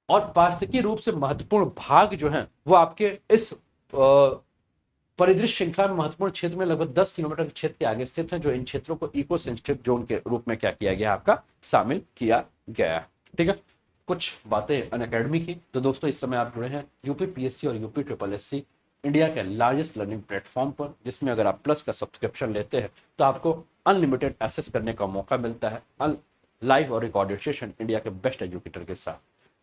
और पारिस्थितिकी रूप से महत्वपूर्ण भाग जो है वो आपके इस परिदृश्य श्रृंखला में महत्वपूर्ण क्षेत्र में लगभग 10 किलोमीटर के क्षेत्र के आगे स्थित है, जो इन क्षेत्रों को इको सेंसिटिव जोन के रूप में क्या किया गया, आपका शामिल किया गया है, ठीक है। कुछ बातें अनअकैडमी की। तो दोस्तों इस समय आप जुड़े हैं यूपी पीएससी और यूपी ट्रिपल एससी इंडिया के लार्जेस्ट लर्निंग प्लेटफॉर्म पर, जिसमें अगर आप प्लस का सब्सक्रिप्शन लेते हैं तो आपको अनलिमिटेड एक्सेस करने का मौका मिलता है लाइव और रिकॉर्डेड सेशन इंडिया के बेस्ट एजुकेटर के साथ।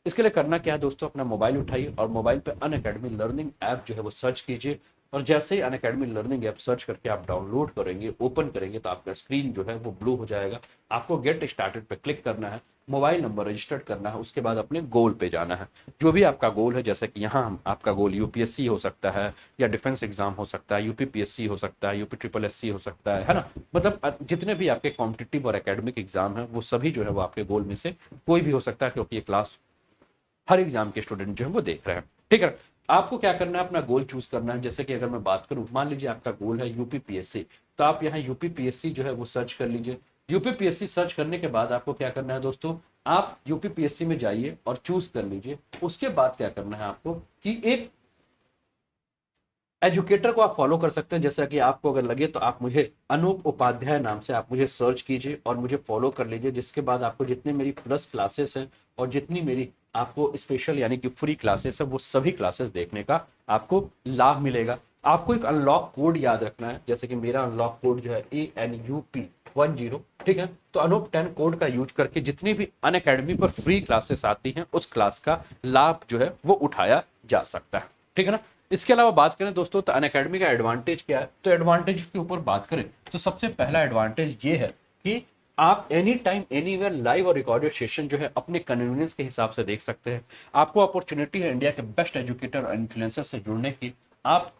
इसके लिए करना क्या है दोस्तों, अपना मोबाइल उठाइए और मोबाइल पे अनअकैडमी लर्निंग ऐप जो है वो सर्च कीजिए, और जैसे ही अनअकैडमी लर्निंग ऐप सर्च करके आप डाउनलोड करेंगे, ओपन करेंगे, तो आपका स्क्रीन जो है वो ब्लू हो जाएगा। आपको गेट स्टार्टेड पे क्लिक करना है, मोबाइल नंबर रजिस्टर्ड करना है, उसके बाद अपने गोल पे जाना है। जो भी आपका गोल है, जैसे कि यहाँ आपका गोल यूपीएससी हो सकता है या डिफेंस एग्जाम हो सकता है, यूपीपीएससी हो सकता है, यूपी ट्रिपल एससी हो सकता है ना, मतलब जितने भी आपके कॉम्पिटिटिव और एकेडमिक एग्जाम है वो सभी जो है वो आपके गोल में से कोई भी हो सकता है, क्योंकि ये क्लास हर एग्जाम के स्टूडेंट जो है वो देख रहे हैं। ठीक है, आपको क्या करना है, अपना गोल चूज करना है। जैसे कि अगर मैं बात करूं, मान लीजिए आपका गोल है यूपीपीएससी, तो आप यहाँ यूपीपीएससी जो है वो सर्च कर लीजिए। यूपीपीएससी सर्च करने के बाद आपको क्या करना है दोस्तों, आप यूपीपीएससी में जाइए और चूज कर लीजिए। उसके बाद क्या करना है आपको कि एक एजुकेटर को आप फॉलो कर सकते हैं। जैसा कि आपको अगर लगे तो आप मुझे अनूप उपाध्याय नाम से आप मुझे सर्च कीजिए और मुझे फॉलो कर लीजिए। जिसके बाद आपको जितने मेरी प्लस क्लासेस हैं और जितनी मेरी आपको स्पेशल यानी कि फ्री क्लासेस है, वो सभी क्लासेस देखने का आपको लाभ मिलेगा। आपको एक अनलॉक कोड याद रखना है, जैसे कि मेरा अनलॉक कोड जो है ANUP10। ठीक है, तो अनूप 10 कोड का यूज करके जितनी भी अनअकैडमी पर फ्री क्लासेस आती हैं उस क्लास का लाभ जो है वो उठाया जा सकता है। ठीक है ना। इसके अलावा बात करें दोस्तों तो अनअकैडमी का एडवांटेज क्या है, तो एडवांटेज के ऊपर बात करें तो सबसे पहला एडवांटेज ये है कि आप एनी टाइम एनीवेयर लाइव और रिकॉर्डेड सेशन जो है अपने कन्वीनियंस के हिसाब से देख सकते हैं। आपको अपॉर्चुनिटी है इंडिया के बेस्ट एजुकेटर और इन्फ्लुएंसर से जुड़ने की। आप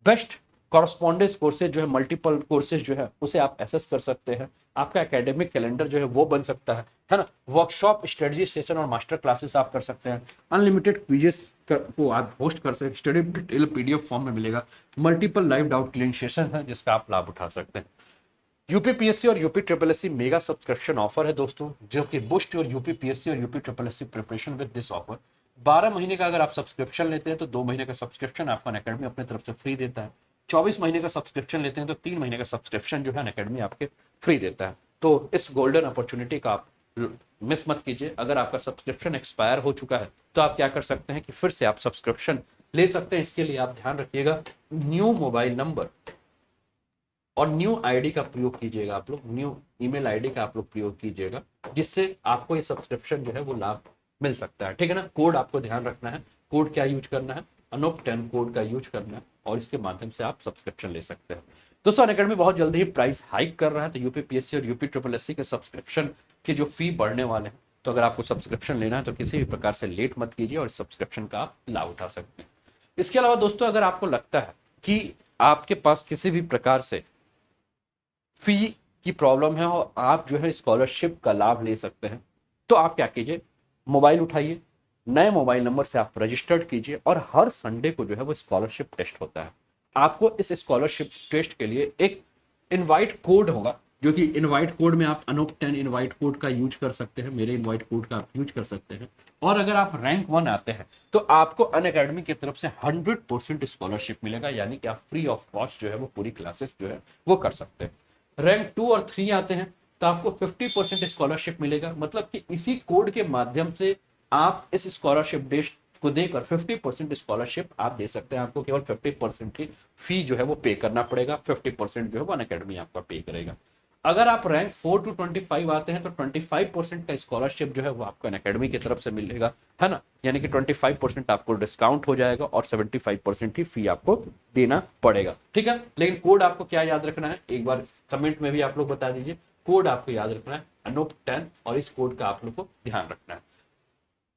बेस्ट कॉरस्पॉन्डेंस कोर्सेज जो है, मल्टीपल कोर्सेज जो है उसे आप एसेस कर सकते हैं। आपका एकेडमिक कैलेंडर जो है वो बन सकता है ना। वर्कशॉप, स्ट्रेटजी सेशन और मास्टर क्लासेस आप कर सकते हैं। अनलिमिटेड क्विजेस को आप होस्ट कर सकते हैं, स्टडी डिटेल पीडीएफ फॉर्म में मिलेगा। Multiple live doubt clearing session है जिसका आप लाभ उठा सकते हैं। यूपीपीएससी और UP triple SC mega subscription offer है दोस्तों, जो कि बुस्ट और यूपीपीएससी और UP triple SC preparation with this offer. 12 महीने का अगर आप सब्सक्रिप्शन लेते हैं तो 2 महीने का सब्सक्रिप्शन आपको अनअकैडमी अपने तरफ से फ्री देता है। 24 महीने का सब्सक्रिप्शन लेते हैं तो 3 महीने का सब्सक्रिप्शन जो है अनअकैडमी आपके फ्री देता है। तो इस गोल्डन अपॉर्चुनिटी का आप मिस मत कीजिए। अगर आपका सब्सक्रिप्शन एक्सपायर हो चुका है तो आप क्या कर सकते हैं कि फिर से आप सब्सक्रिप्शन ले सकते हैं। इसके लिए आप ध्यान रखिएगा, न्यू मोबाइल नंबर और न्यू आईडी का प्रयोग कीजिएगा। आप लोग न्यू ईमेल आईडी का आप लोग प्रयोग कीजिएगा, जिससे आपको ये सब्सक्रिप्शन जो है वो लाभ मिल सकता है। ठीक है ना। कोड आपको ध्यान रखना है, कोड क्या यूज करना है, अनूप 10 कोड का यूज करना है और इसके माध्यम से आप सब्सक्रिप्शन ले सकते हैं। दोस्तों अनअकैडमी बहुत जल्दी ही प्राइस हाइक कर रहा है, तो यूपीपीएससी और यूपी ट्रिपल एससी के सब्सक्रिप्शन के जो फी बढ़ने वाले हैं, तो अगर आपको सब्सक्रिप्शन लेना है तो किसी भी प्रकार से लेट मत कीजिए और सब्सक्रिप्शन का आप लाभ उठा सकते हैं। इसके अलावा दोस्तों अगर आपको लगता है कि आपके पास किसी भी प्रकार से फी की प्रॉब्लम है और आप जो है स्कॉलरशिप का लाभ ले सकते हैं, तो आप क्या कीजिए, मोबाइल उठाइए, नए मोबाइल नंबर से आप रजिस्टर्ड कीजिए और हर संडे को जो है वो स्कॉलरशिप टेस्ट होता है। आपको इस स्कॉलरशिप टेस्ट के लिए एक इनवाइट कोड होगा, जो कि इनवाइट कोड में आप अनूप 10 इनवाइट कोड का यूज कर सकते हैं, मेरे इनवाइट कोड का आप यूज कर सकते हैं। और अगर आप रैंक 1 आते हैं तो आपको अनअकैडमी की तरफ से 100% स्कॉलरशिप मिलेगा, यानी कि आप फ्री ऑफ कॉस्ट जो है वो पूरी क्लासेस जो है वो कर सकते हैं। रैंक 2 और 3 आते हैं तो आपको 50% स्कॉलरशिप मिलेगा। मतलब कि इसी कोड के माध्यम से आप इस स्कॉलरशिप डेट को देकर 50% स्कॉलरशिप आप दे सकते हैं। आपको केवल 50% ही फी जो है वो पे करना पड़ेगा, 50% जो है वो अनअकैडमी आपका पे करेगा। अगर आप रैंक 4 टू 25 आते हैं तो 25% का स्कॉलरशिप जो है वो आपको अनअकैडमी की तरफ से मिलेगा, है ना। यानी कि 25% आपको डिस्काउंट हो जाएगा और 75% ही फी आपको देना पड़ेगा। ठीक है, लेकिन कोड आपको क्या याद रखना है, एक बार कमेंट में भी आप लोग बता दीजिए। कोड आपको याद रखना है अनूप 10 और इस कोड का आप लोग को ध्यान रखना है।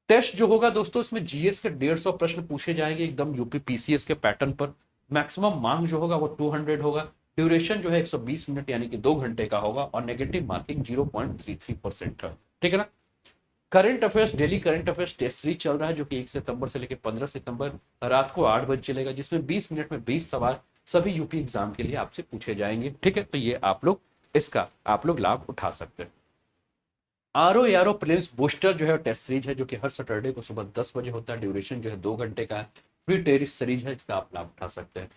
टेस्ट जो होगा दोस्तों इसमें जीएस के 150 प्रश्न पूछे जाएंगे एकदम यूपी पीसीएस के पैटर्न पर। मैक्सिमम मार्क जो होगा वो 200 होगा। ड्यूरेशन जो है 120 मिनट यानी कि 2 घंटे का होगा और नेगेटिव मार्किंग 0.33% है। ठीक है ना। Current affairs, daily current affairs test series चल रहा है, जो कि 1 सितंबर से लेकर 15 सितंबर रात को 8 बजे चलेगा, जिसमें 20 मिनट में 20 सवाल सभी यूपी एग्जाम के लिए आपसे पूछे जाएंगे। ठीक है, तो ये आप लोग इसका आप लोग लाभ उठा सकते हैं। आरओ प्रीलिम्स बूस्टर जो है टेस्ट सीरीज है, जो कि हर सैटरडे को सुबह 10 बजे होता है। ड्यूरेशन जो है 2 घंटे का है। फ्री टेस्ट सीरीज है, इसका आप लाभ उठा सकते हैं।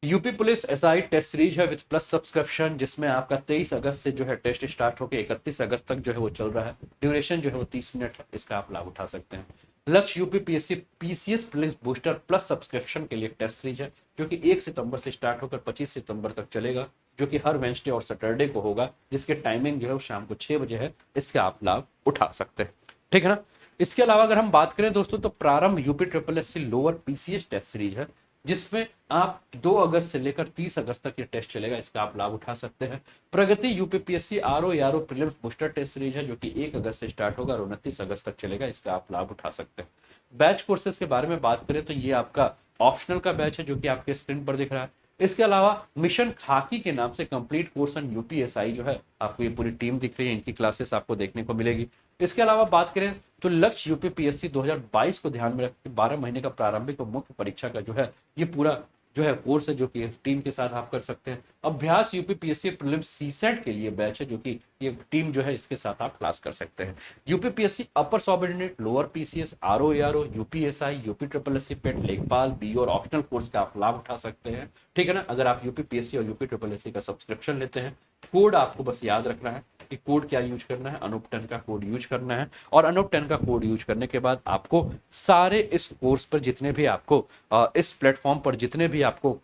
UP police SI test series है विद प्लस सब्सक्रिप्शन, जिसमें आपका 23 अगस्त से जो है टेस्ट स्टार्ट होकर 31 अगस्त तक जो है वो चल रहा है। ड्यूरेशन जो है वो 30 मिनट है, इसका आप लाभ उठा सकते हैं। लक्ष्य UP PSC PCS police booster plus subscription के लिए टेस्ट सीरीज है, जो कि 1 सितंबर से स्टार्ट होकर 25 सितंबर तक चलेगा, जो कि हर वेंसडे और सैटरडे को होगा, जिसके टाइमिंग जो है वो शाम को 6 बजे है। इसका आप लाभ उठा सकते हैं। ठीक है ना। इसके अलावा अगर हम बात करें दोस्तों तो Prarambh UP triple S lower PCS test series है, जिसमें आप 2 अगस्त से लेकर 30 अगस्त तक ये टेस्ट चलेगा, इसका आप लाभ उठा सकते हैं। Pragati UPPSC RO prelims booster test series है, जो कि 1 अगस्त से स्टार्ट होगा और 29 अगस्त तक चलेगा, इसका आप लाभ उठा सकते हैं। बैच कोर्सेज के बारे में बात करें तो ये आपका ऑप्शनल का बैच है, जो कि आपके स्क्रीन पर दिख रहा है। इसके अलावा मिशन खाकी के नाम से कंप्लीट कोर्स ऑन यूपीएसआई जो है, आपको ये पूरी टीम दिख रही है, इनकी क्लासेस आपको देखने को मिलेगी। इसके अलावा बात करें तो लक्ष्य यूपीपीएससी 2022 को ध्यान में रखकर 12 महीने का प्रारंभिक और मुख्य परीक्षा का जो है ये पूरा जो है कोर्स है, जो कि टीम के साथ आप कर सकते हैं। अभ्यास यूपीपीएससी प्रीलिम्स सीसेट के लिए बैच है, जो कि ये टीम जो है इसके साथ आप क्लास कर सकते हैं। UPPSC upper subordinate, lower PCS, RO ARO, UPSI, UP triple SC PET, Lekhpal, B और ऑप्शनल कोर्स का आप लाभ उठा सकते हैं। ठीक है ना। अगर आप यूपीपीएससी और यूपी ट्रिपल एससी का सब्सक्रिप्शन लेते हैं, कोड आपको बस याद रखना है कि कोड क्या यूज करना है, अनूप 10 का कोड यूज करना है। और अनूप 10 का कोड यूज करने के बाद आपको सारे इस कोर्स पर जितने भी आपको इस प्लेटफॉर्म पर जितने भी आपको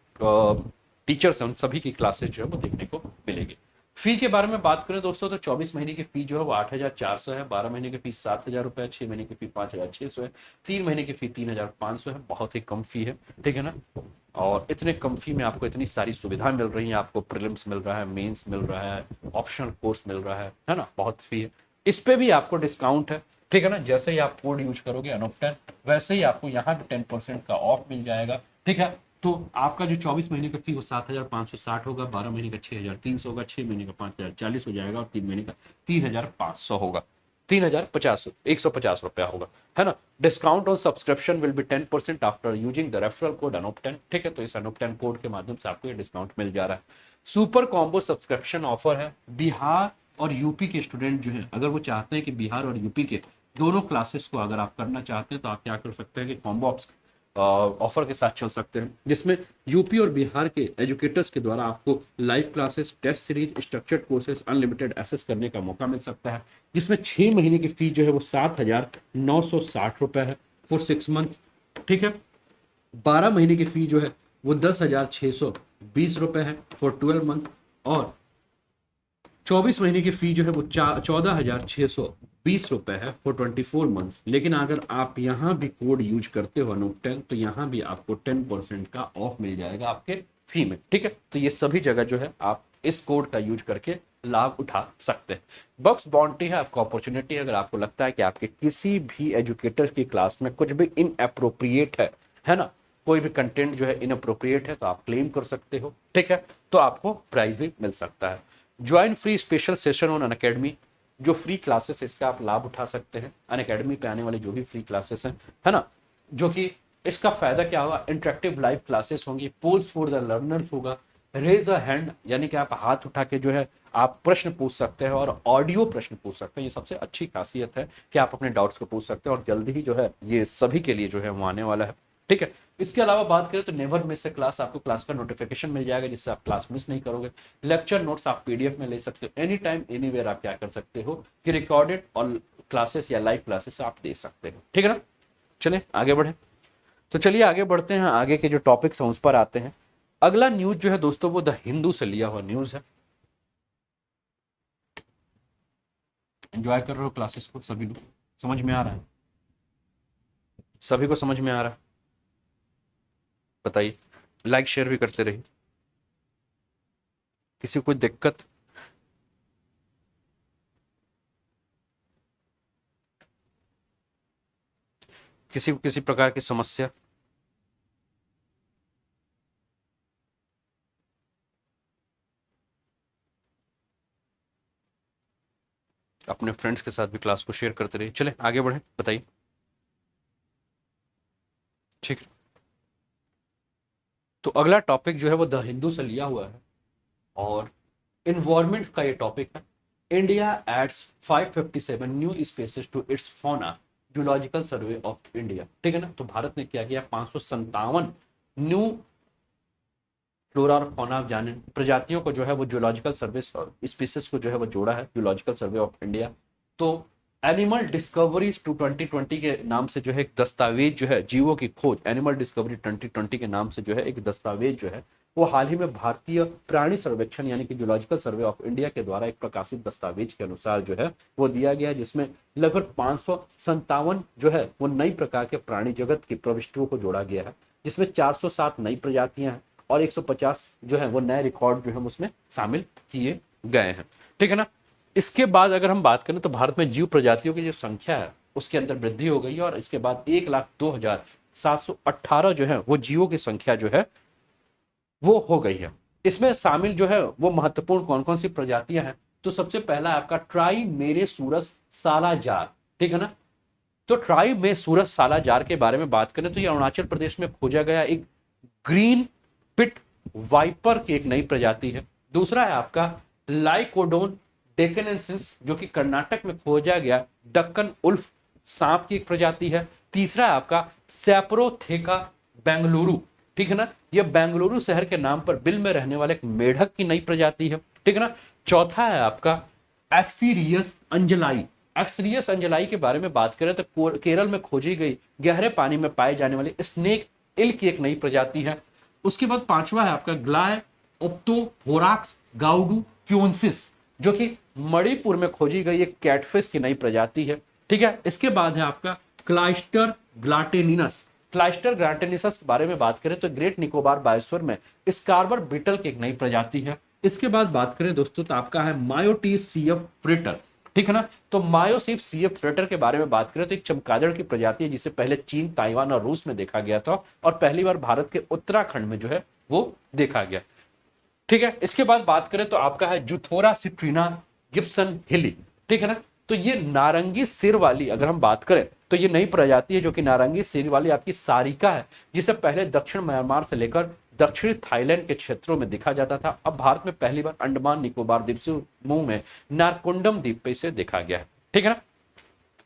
टीचर्स हैं उन सभी की क्लासेस जो है वो देखने को मिलेगी। फी के बारे में बात करें दोस्तों तो 24 महीने की फी जो है वो 8,400 है, 12 महीने की फी 7,000 रुपए, 6 महीने की फी 5,600 है, 3 महीने की फी 3,500 है। बहुत ही कम फी है, ठीक है ना। और इतने कम फी में आपको इतनी सारी सुविधा मिल रही है, आपको प्रीलिम्स मिल रहा है, मेंस मिल रहा है, ऑप्शनल कोर्स मिल रहा है ना। बहुत फी है, इस पे भी आपको डिस्काउंट है, ठीक है ना। जैसे ही आप कोड यूज करोगे अनूप 10, वैसे ही आपको यहाँ भी 10% का ऑफ मिल जाएगा, ठीक है। तो आपका जो 24 महीने का फी वो 7,560 होगा, 12 महीने का 6,300 होगा, 6 महीने का 5,040 हो जाएगा और 3 महीने का 3,500 होगा, 3,050 150 रुपया होगा, है ना। Discount on subscription will be 10% after using the referral code Anoop 10, ठीक है। तो इस अनूप 10 कोड के माध्यम से आपको ये डिस्काउंट मिल जा रहा है। सुपर कॉम्बो सब्सक्रिप्शन ऑफर है। बिहार और यूपी के स्टूडेंट जो है अगर वो चाहते हैं कि बिहार और यूपी के दोनों क्लासेस को अगर आप करना चाहते हैं तो आप क्या कर सकते हैं कि कॉम्बो ऑफर के साथ चल सकते हैं, जिसमें यूपी और बिहार के एजुकेटर्स के द्वारा आपको live classes, test series, structured courses unlimited access करने का मौका मिल सकता है, जिसमें 6 महीने की फी जो है वो 7,960 रुपए है फॉर 6 मंथ, ठीक है। 12 महीने की फी जो है वो 10,620 रुपए है फॉर 12 मंथ, और 24 महीने की फी जो है वो 14,620 रुपए है फॉर 24 मंथ्स। लेकिन अगर आप यहाँ भी कोड यूज करते हो अनूप 10 तो यहाँ भी आपको 10% का ऑफ मिल जाएगा आपके फी में, ठीक है। तो ये सभी जगह जो है आप इस कोड का यूज करके लाभ उठा सकते हैं। बॉक्स बाउंड्री है आपको अपॉर्चुनिटी, अगर आपको लगता है कि आपके किसी भी एजुकेटर की क्लास में कुछ भी इनअप्रोप्रिएट है ना, कोई भी कंटेंट जो है इनअप्रोप्रिएट है तो आप क्लेम कर सकते हो, ठीक है। तो आपको प्राइज भी मिल सकता है। Join free special session on Unacademy, जो फ्री क्लासेस इसका आप लाभ उठा सकते हैं। अनअकैडमी पे आने वाले जो भी फ्री क्लासेस हैं, है ना, जो कि इसका फायदा क्या होगा, इंटरेक्टिव लाइव क्लासेस होंगी, पोल्स फॉर द लर्नर्स होगा, रेज अ हैंड यानी कि आप हाथ उठा के जो है आप प्रश्न पूछ सकते हैं और ऑडियो प्रश्न पूछ सकते हैं। ये सबसे अच्छी खासियत है कि आप अपने डाउट्स को पूछ सकते हैं और जल्दी ही जो है ये सभी के लिए जो है वो आने वाला है, ठीक है। इसके अलावा बात करें तो नेवर मिस ए क्लास, आपको क्लास का नोटिफिकेशन मिल जाएगा जिससे आप क्लास मिस नहीं करोगे। लेक्चर नोट्स आप पीडीएफ में ले सकते हो, एनी टाइम एनीवेयर आप क्या कर सकते हो कि रिकॉर्डेड और क्लासेस या लाइव क्लासेस आप दे सकते हो, ठीक है ना। चलिए आगे बढ़े, तो चलिए आगे बढ़ते हैं, आगे के जो टॉपिक्स हैं उस पर आते हैं। अगला न्यूज जो है दोस्तों वो द हिंदू से लिया हुआ न्यूज है। एंजॉय कर रहे हो क्लासेस को सभी लोग, समझ में आ रहा है, सभी को समझ में आ रहा है, बताइए, लाइक शेयर भी करते रहिए, किसी को कोई दिक्कत, किसी को किसी प्रकार की समस्या। अपने फ्रेंड्स के साथ भी क्लास को शेयर करते रहिए। चले आगे बढ़े, बताइए, ठीक है। तो अगला टॉपिक जो है वो द हिंदू से लिया हुआ है और इन्वायरमेंट का ये टॉपिक है। India adds 557 new species to its fauna zoological survey of India, ठीक है ना। तो भारत ने क्या किया, 557 न्यू फ्लोरा और फौना जाने प्रजातियों को जो है वो जूलॉजिकल सर्वे स्पीसीज को जो है वो जोड़ा है जूलॉजिकल सर्वे ऑफ इंडिया। तो एनिमल डिस्कवरी टू 2020 के नाम से जो है एक दस्तावेज जो है जीवों की खोज, एनिमल डिस्कवरी 2020 के नाम से जो है एक दस्तावेज जो है वो हाल ही में भारतीय प्राणी सर्वेक्षण यानी कि जूलॉजिकल सर्वे ऑफ इंडिया के द्वारा एक प्रकाशित दस्तावेज के अनुसार जो है वो दिया गया है, जिसमें लगभग 557 जो है वो नई प्रकार के प्राणी जगत की प्रविष्टियों को जोड़ा गया है, जिसमें 407 नई प्रजातियां हैं और 150 जो है वो नए रिकॉर्ड जो है उसमें शामिल किए गए हैं, ठीक है ना। इसके बाद अगर हम बात करें तो भारत में जीव प्रजातियों की जो संख्या है उसके अंदर वृद्धि हो गई है और इसके बाद 1,02,718 जो है वो जीवों की संख्या जो है वो हो गई है। इसमें शामिल जो है वो महत्वपूर्ण कौन कौन सी प्रजातियां हैं तो सबसे पहला है आपका ट्राई मेरे सूरज सालाजार, ठीक है ना। तो ट्राई में सूरज सालाजार के बारे में बात करें तो ये अरुणाचल प्रदेश में खोजा गया एक ग्रीन पिट वाइपर की एक नई प्रजाति है। दूसरा है आपका लाइकोडोन डेकेनेंसिस, जो कि कर्नाटक में खोजा गया डक्कन उल्फ सांप की एक प्रजाति है। तीसरा है आपका सैप्रोथेका बेंगलुरु, ठीक है ना, यह बेंगलुरु शहर के नाम पर बिल में रहने वाले एक मेढक की नई प्रजाति है, ठीक है ना। चौथा है आपका एक्सीरियस अंजलाई। एक्सीरियस अंजलाई के बारे में बात करें तो केरल में खोजी गई गहरे पानी में पाए जाने वाली स्नेक इल की एक नई प्रजाति है। उसके बाद पांचवा है आपका ग्लाय ओप्टोहोराक्स गाउडू क्यूंसिस, जो कि मणिपुर में खोजी गई एक कैटफिश की नई प्रजाति है, ठीक है। इसके बाद है आपका क्लाइस्टर ग्लाटेनिनस। क्लाइस्टर ग्लाटेनिनस के बारे में बात करें तो ग्रेट निकोबार बायोस्फीयर में स्कारबर बीटल की एक नई प्रजाति है। इसके बाद बात करें दोस्तों तो आपका है मायोटीस सीएफ फ्रिटर, ठीक है ना। तो मायोसीफ सीएफ फ्रिटर के बारे में बात करें तो एक चमगादड़ की प्रजाति है जिसे पहले चीन, ताइवान और रूस में देखा गया था और पहली बार भारत के उत्तराखंड में जो है वो देखा गया, ठीक है। इसके बाद बात करें तो आपका है जुथोरा सिट्रीना गिब्सन हिली, ठीक है ना। तो ये नारंगी सिर वाली अगर हम बात करें तो ये नई प्रजाति है जो कि नारंगी सिर वाली आपकी सारिका है, जिसे पहले दक्षिण म्यांमार से लेकर दक्षिणी थाईलैंड के क्षेत्रों में देखा जाता था। अब भारत में पहली बार अंडमान निकोबार द्वीप समूह में नारकोंडम द्वीप पे इसे देखा गया है, ठीक है ना।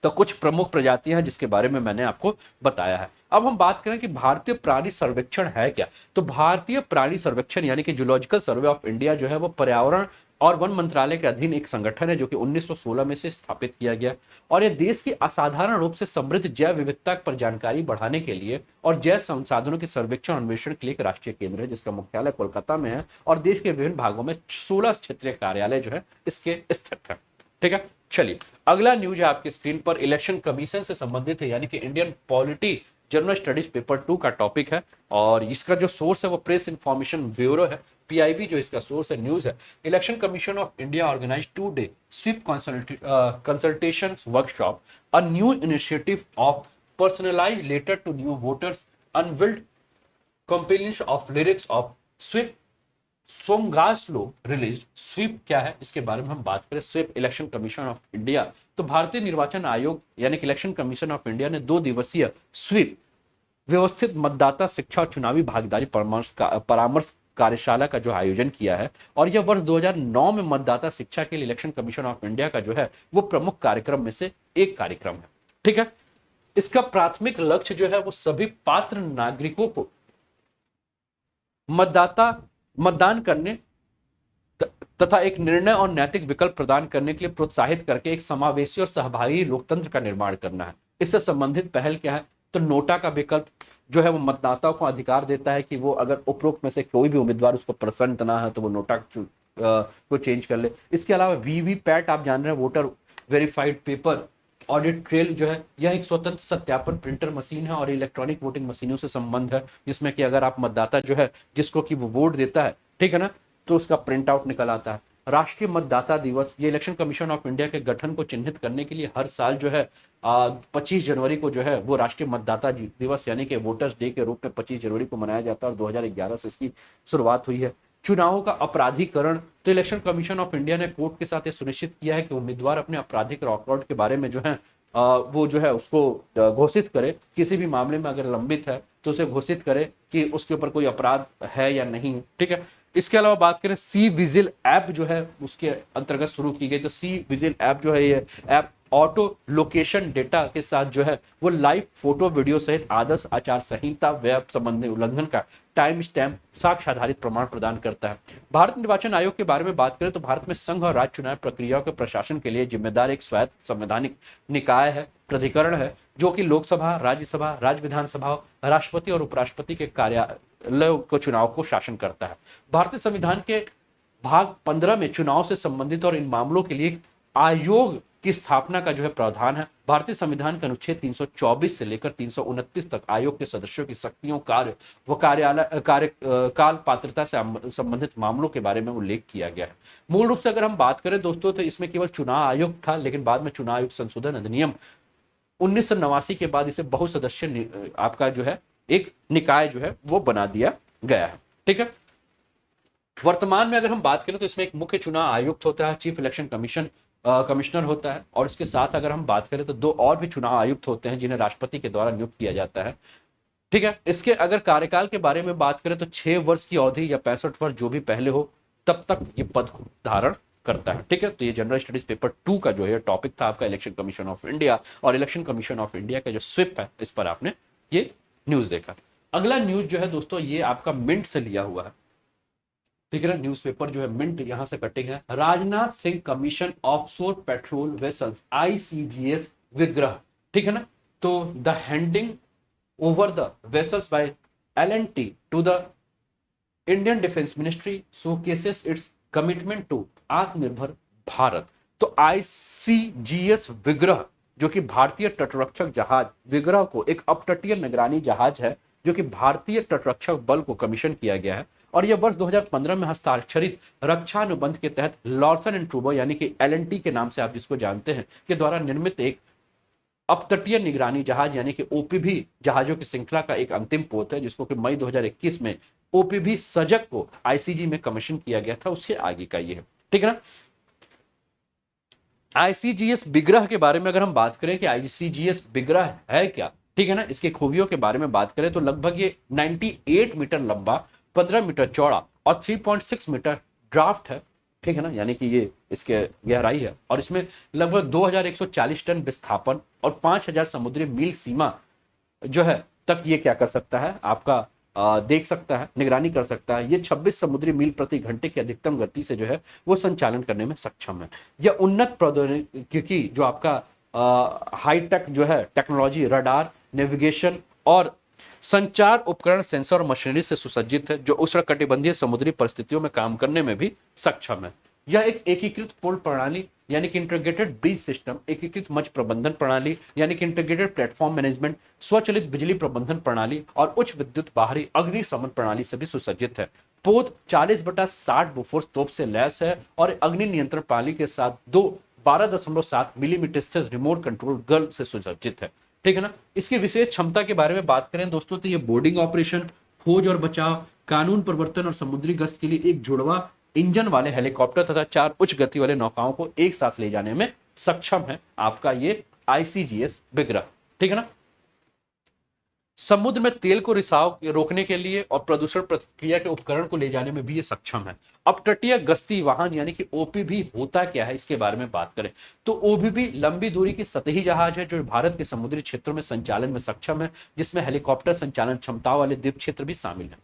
तो कुछ प्रमुख प्रजातियां हैं जिसके बारे में मैंने आपको बताया है। अब हम बात करें कि भारतीय प्राणी सर्वेक्षण है क्या। तो भारतीय प्राणी सर्वेक्षण यानी कि जूलॉजिकल सर्वे ऑफ इंडिया जो है वो पर्यावरण और वन मंत्रालय के अधीन एक संगठन है जो कि 1916 में से स्थापित किया गया और यह देश की असाधारण रूप से समृद्ध जैव विविधता पर जानकारी बढ़ाने के लिए और जैव संसाधनों के सर्वेक्षण अन्वेषण के लिए एक राष्ट्रीय केंद्र है जिसका मुख्यालय कोलकाता में है और देश के विभिन्न भागों में 16 क्षेत्रीय कार्यालय जो है इसके स्थित है, ठीक है। चलिए अगला न्यूज है आपकी स्क्रीन पर, इलेक्शन कमीशन से संबंधित है यानी कि Indian polity general studies paper 2 का टॉपिक है और इसका जो सोर्स है वो प्रेस इंफॉर्मेशन ब्यूरो है, पीआईबी जो इसका सोर्स है न्यूज है। Election Commission of India organise 2-day SVEEP consultation workshop, a new initiative of personalised letter to new voters, unveiled companion of lyrics of SVEEP सोमगास्लो release. SVEEP क्या है इसके बारे में हम बात करें, SVEEP Election Commission of India. तो भारतीय निर्वाचन आयोग यानी कि इलेक्शन कमीशन ऑफ इंडिया ने 2 दिवसीय स्वीप व्यवस्थित मतदाता शिक्षा और चुनावी भागीदारी परामर्श कार्यशाला का जो आयोजन किया है और यह वर्ष 2009 में मतदाता शिक्षा के लिए इलेक्शन कमीशन ऑफ इंडिया का जो है वो प्रमुख कार्यक्रम में से एक कार्यक्रम है, ठीक है। इसका प्राथमिक लक्ष्य जो है वो सभी पात्र नागरिकों को मतदान करने तथा एक निर्णय और नैतिक विकल्प प्रदान करने के लिए प्रोत्साहित करके एक समावेशी और सहभागी लोकतंत्र का निर्माण करना है। इससे संबंधित पहल क्या है, तो नोटा का विकल्प जो है वो मतदाताओं को अधिकार देता है कि वो अगर उपरोक्त में से कोई भी उम्मीदवार उसको पसंद ना है तो वो नोटा को चेंज कर ले। इसके अलावा वीवीपैट आप जान रहे हैं, voter verified paper audit trail जो है यह एक स्वतंत्र सत्यापन प्रिंटर मशीन है और इलेक्ट्रॉनिक वोटिंग मशीनों से संबंध है जिसमें कि अगर आप मतदाता जो है जिसको कि वो वोट देता है, ठीक है ना, तो उसका प्रिंट आउट निकल आता है। राष्ट्रीय मतदाता दिवस, ये इलेक्शन कमीशन ऑफ इंडिया के गठन को चिन्हित करने के लिए हर साल जो है 25 जनवरी को जो है वो राष्ट्रीय मतदाता दिवस यानी कि वोटर्स डे के रूप में 25 जनवरी को मनाया जाता है और 2011 से इसकी शुरुआत हुई है। चुनावों का अपराधीकरण, तो इलेक्शन कमीशन ऑफ इंडिया ने कोर्ट के साथ ये सुनिश्चित किया है कि उम्मीदवार अपने आपराधिक रिकॉर्ड के बारे में जो है वो जो है उसको घोषित करे, किसी भी मामले में अगर लंबित है तो उसे घोषित करे कि उसके ऊपर कोई अपराध है या नहीं, ठीक है। इसके अलावा बात करें सी विजिल ऐप जो है उसके अंतर्गत शुरू की गई, तो सी विजिल ऐप जो है ये ऐप ऑटो लोकेशन डेटा के साथ जो है वो लाइव फोटो वीडियो सहित आदर्श आचार संहिता वेब संबंधी उल्लंघन का टाइम स्टैम्प साक्ष्य आधारित प्रमाण प्रदान करता है। भारत निर्वाचन आयोग के बारे में बात करें तो भारत में संघ और राज्य चुनाव प्रक्रियाओं के प्रशासन के लिए जिम्मेदार एक स्वायत्त संवैधानिक निकाय है, प्राधिकरण है, जो कि लोकसभा, राज्यसभा, राज्य विधानसभा, राष्ट्रपति और उपराष्ट्रपति के कार्यालय को चुनाव को शासन करता है। भारतीय संविधान के भाग 15 में चुनाव से संबंधित और इन मामलों के लिए आयोग की स्थापना का जो है प्रावधान है। भारतीय संविधान के अनुच्छेद 324 से लेकर 329 तक आयोग के सदस्यों की शक्तियों, कार्य व काल पात्रता से संबंधित मामलों के बारे में उल्लेख किया गया है। मूल रूप से अगर हम बात करें दोस्तों तो इसमें केवल चुनाव आयोग था, लेकिन बाद में चुनाव आयोग संशोधन अधिनियम 1989 के बाद इसे बहुसदस्यीय आपका जो है एक निकाय जो है वो बना दिया गया है, ठीक है। वर्तमान में अगर हम बात करें तो इसमें एक मुख्य चुनाव आयुक्त होता है, चीफ इलेक्शन कमिश्नर होता है, और इसके साथ अगर हम बात करें तो दो और भी चुनाव आयुक्त होते हैं जिन्हें राष्ट्रपति के द्वारा नियुक्त किया जाता है। ठीक है, इसके अगर कार्यकाल के बारे में बात करें तो 6 वर्ष की अवधि या 65 वर्ष जो भी पहले हो तब तक ये पद धारण करता है। ठीक है, तो ये जनरल स्टडीज पेपर 2 का जो है टॉपिक था आपका इलेक्शन कमीशन ऑफ इंडिया, और इलेक्शन कमीशन ऑफ इंडिया का जो स्विप है इस पर आपने ये न्यूज देखा। अगला न्यूज जो है दोस्तों ये आपका मिंट से लिया हुआ है। ठीक है ना, न्यूज़पेपर जो है मिंट यहां से कटिंग है। Rajnath Singh commission offshore patrol vessels ICGS Vigraha. ठीक है ना, तो the handing over the vessels by L to the Indian defence ministry showcases its commitment to Atmanirbhar Bharat. तो आईसीजीएस विग्रह जो कि भारतीय तटरक्षक जहाज विग्रह को एक अपतटीय निगरानी जहाज है जो कि भारतीय तटरक्षक बल को कमीशन किया गया है, और यह वर्ष 2015 में हस्ताक्षरित रक्षा अनुबंध के तहत लॉर्सन एंड ट्रूबो यानी कि एल के नाम से आप जिसको जानते हैं के द्वारा निर्मित एक अपतटीय निगरानी जहाज यानी कि ओपीवी जहाजों की श्रृंखला का एक अंतिम पोत है, जिसको कि मई 2021 में ओपीवी सजग को आईसीजी में कमीशन किया गया था, उसके आगे का ये है। ठीक है ना, आईसीजीएस विग्रह के बारे में अगर हम बात करें कि आईसीजीएस विग्रह है क्या, ठीक है ना, इसके खूबियों के बारे में बात करें तो लगभग ये 98 मीटर लंबा, 15 मीटर चौड़ा और 3.6 मीटर ड्राफ्ट है। ठीक है ना, यानी कि ये इसके गहराई है, और इसमें लगभग 2140 टन विस्थापन और 5000 समुद्री मील सीमा जो है तक ये क्या कर सकता है आपका देख सकता है, निगरानी कर सकता है। ये 26 समुद्री मील प्रति घंटे की अधिकतम गति से जो है वो संचालन करने में सक्षम है। यह उन्नत प्रौद्योगिकी जो आपका हाईटेक जो है टेक्नोलॉजी, रडार, नेविगेशन और संचार उपकरण, सेंसर और मशीनरी से सुसज्जित है, जो उष्णकटिबंधीय समुद्री परिस्थितियों में काम करने में भी सक्षम है। यह एक एकीकृत पूर्ण प्रणाली यानी कि इंटीग्रेटेड ब्रिज सिस्टम, एकीकृत मंच प्रबंधन प्रणाली यानी कि इंटीग्रेटेड प्लेटफॉर्म मैनेजमेंट, स्वचालित बिजली प्रबंधन प्रणाली और उच्च विद्युत बाहरी अग्निशमन प्रणाली से भी सुसज्जित है। पोत 40/60 बोफोर्स तोप से लैस है और अग्नि नियंत्रण प्रणाली के साथ दो 12.7 मिलीमीटर स्थिर रिमोट कंट्रोल गन से सुसज्जित है। ठीक है ना, इसकी विशेष क्षमता के बारे में बात करें दोस्तों तो ये बोर्डिंग ऑपरेशन, खोज और बचाव, कानून प्रवर्तन और समुद्री गश्त के लिए एक जुड़वा इंजन वाले हेलीकॉप्टर तथा 4 उच्च गति वाले नौकाओं को एक साथ ले जाने में सक्षम है आपका ये आईसीजीएस विग्रह। ठीक है ना, समुद्र में तेल को रिसाव रोकने के लिए और प्रदूषण प्रक्रिया के उपकरण को ले जाने में भी ये सक्षम है। अपतटीय गश्ती वाहन यानी कि ओपीवी होता क्या है इसके बारे में बात करें तो ओपीवी लंबी दूरी की सतही जहाज है जो भारत के समुद्री क्षेत्रों में संचालन में सक्षम है, जिसमें हेलीकॉप्टर संचालन क्षमता वाले द्वीप क्षेत्र भी शामिल है।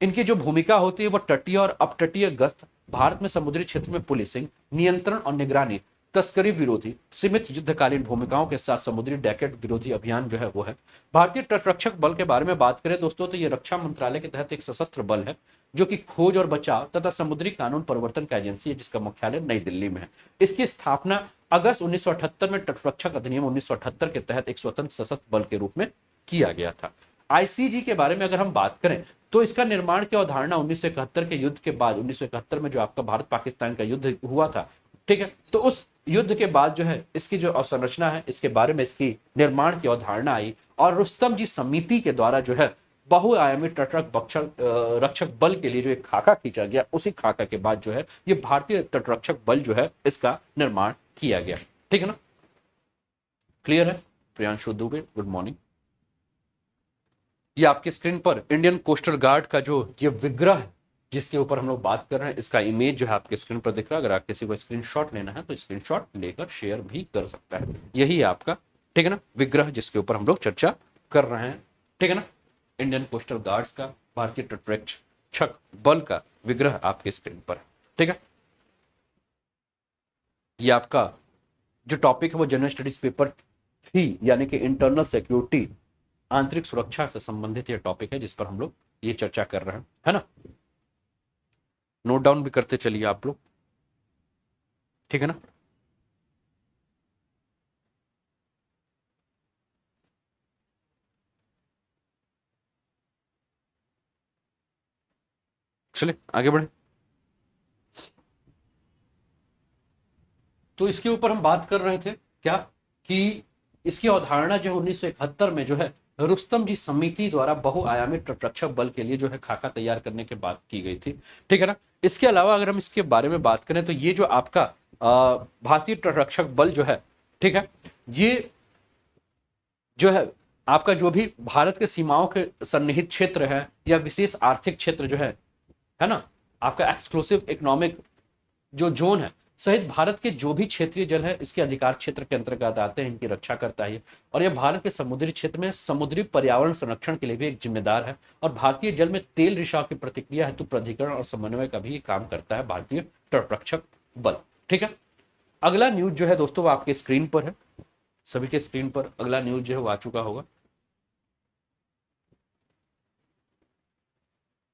इनकी जो भूमिका होती है वो तटीय और अपतटीय गश्त, भारत में समुद्री क्षेत्र में पुलिसिंग, नियंत्रण और निगरानी, तस्करी विरोधी, सीमित युद्धकालीन भूमिकाओं के साथ समुद्री डैकेट विरोधी अभियान जो है वो है। भारतीय तटरक्षक बल के बारे में बात करें दोस्तों तो ये रक्षा मंत्रालय के तहत एक सशस्त्र बल है जो कि खोज और बचाव तथा समुद्री कानून परिवर्तन का एजेंसी है, जिसका मुख्यालय नई दिल्ली में है। इसकी स्थापना अगस्त 1978 में तटरक्षक अधिनियम 1978 के तहत एक स्वतंत्र सशस्त्र बल के रूप में किया गया था। आईसीजी के बारे में अगर हम बात करें तो इसका निर्माण की अवधारणा 1971 के युद्ध के बाद, 1971 में जो आपका भारत पाकिस्तान का युद्ध हुआ था, ठीक है, तो उस युद्ध के बाद जो है इसकी जो अवसंरचना है इसके बारे में इसकी निर्माण की अवधारणा आई, और रुस्तम जी समिति के द्वारा जो है बहुआयामी रक्षक बल के लिए जो एक खाका खींचा गया, उसी खाका के बाद जो है ये भारतीय तटरक्षक बल जो है इसका निर्माण किया गया। ठीक है ना, क्लियर है? Priyanshu Dubey, good morning. ये आपकी स्क्रीन पर इंडियन कोस्टल गार्ड का जो ये विग्रह है जिसके ऊपर हम लोग बात कर रहे हैं, इसका इमेज जो है आपके स्क्रीन पर दिख रहा है। अगर आप किसी को स्क्रीनशॉट लेना है तो स्क्रीनशॉट लेकर शेयर भी कर सकता है। यही है आपका, ठीक है ना, विग्रह जिसके ऊपर हम लोग चर्चा कर रहे हैं। ठीक है ना, इंडियन कोस्टल गार्ड्स का, भारतीय तटरक्षक बल का विग्रह आपके स्क्रीन पर है। ठीक है, ये आपका जो टॉपिक है वो जनरल स्टडीज पेपर 3 यानी कि इंटरनल सिक्योरिटी, आंतरिक सुरक्षा से संबंधित ये टॉपिक है जिस पर हम लोग ये चर्चा कर रहे हैं, है ना। नोट डाउन भी करते चलिए आप लोग, ठीक है ना। चलिए आगे बढ़े। तो इसके ऊपर हम बात कर रहे थे क्या कि इसकी अवधारणा जो 1971 में जो है रुस्तम जी समिति द्वारा बहुआयामी तटरक्षक बल के लिए जो है खाका तैयार करने के बाद की गई थी। ठीक है ना, इसके अलावा अगर हम इसके बारे में बात करें तो ये जो आपका भारतीय तटरक्षक बल जो है, ठीक है, ये जो है आपका जो भी भारत के सीमाओं के सन्निहित क्षेत्र है या विशेष आर्थिक क्षेत्र जो है ना, आपका एक्सक्लूसिव इकोनॉमिक जो जोन है सहित भारत के जो भी क्षेत्रीय जल है इसके अधिकार क्षेत्र के अंतर्गत आते हैं, इनकी रक्षा करता है। और यह भारत के समुद्री क्षेत्र में समुद्री पर्यावरण संरक्षण के लिए भी एक जिम्मेदार है और भारतीय जल में तेल रिसाव की प्रतिक्रिया हेतु प्राधिकरण और समन्वय का भी काम करता है भारतीय तटरक्षक बल। ठीक है, अगला न्यूज जो है दोस्तों वो आपके स्क्रीन पर है, सभी के स्क्रीन पर अगला न्यूज जो है वो आ चुका होगा।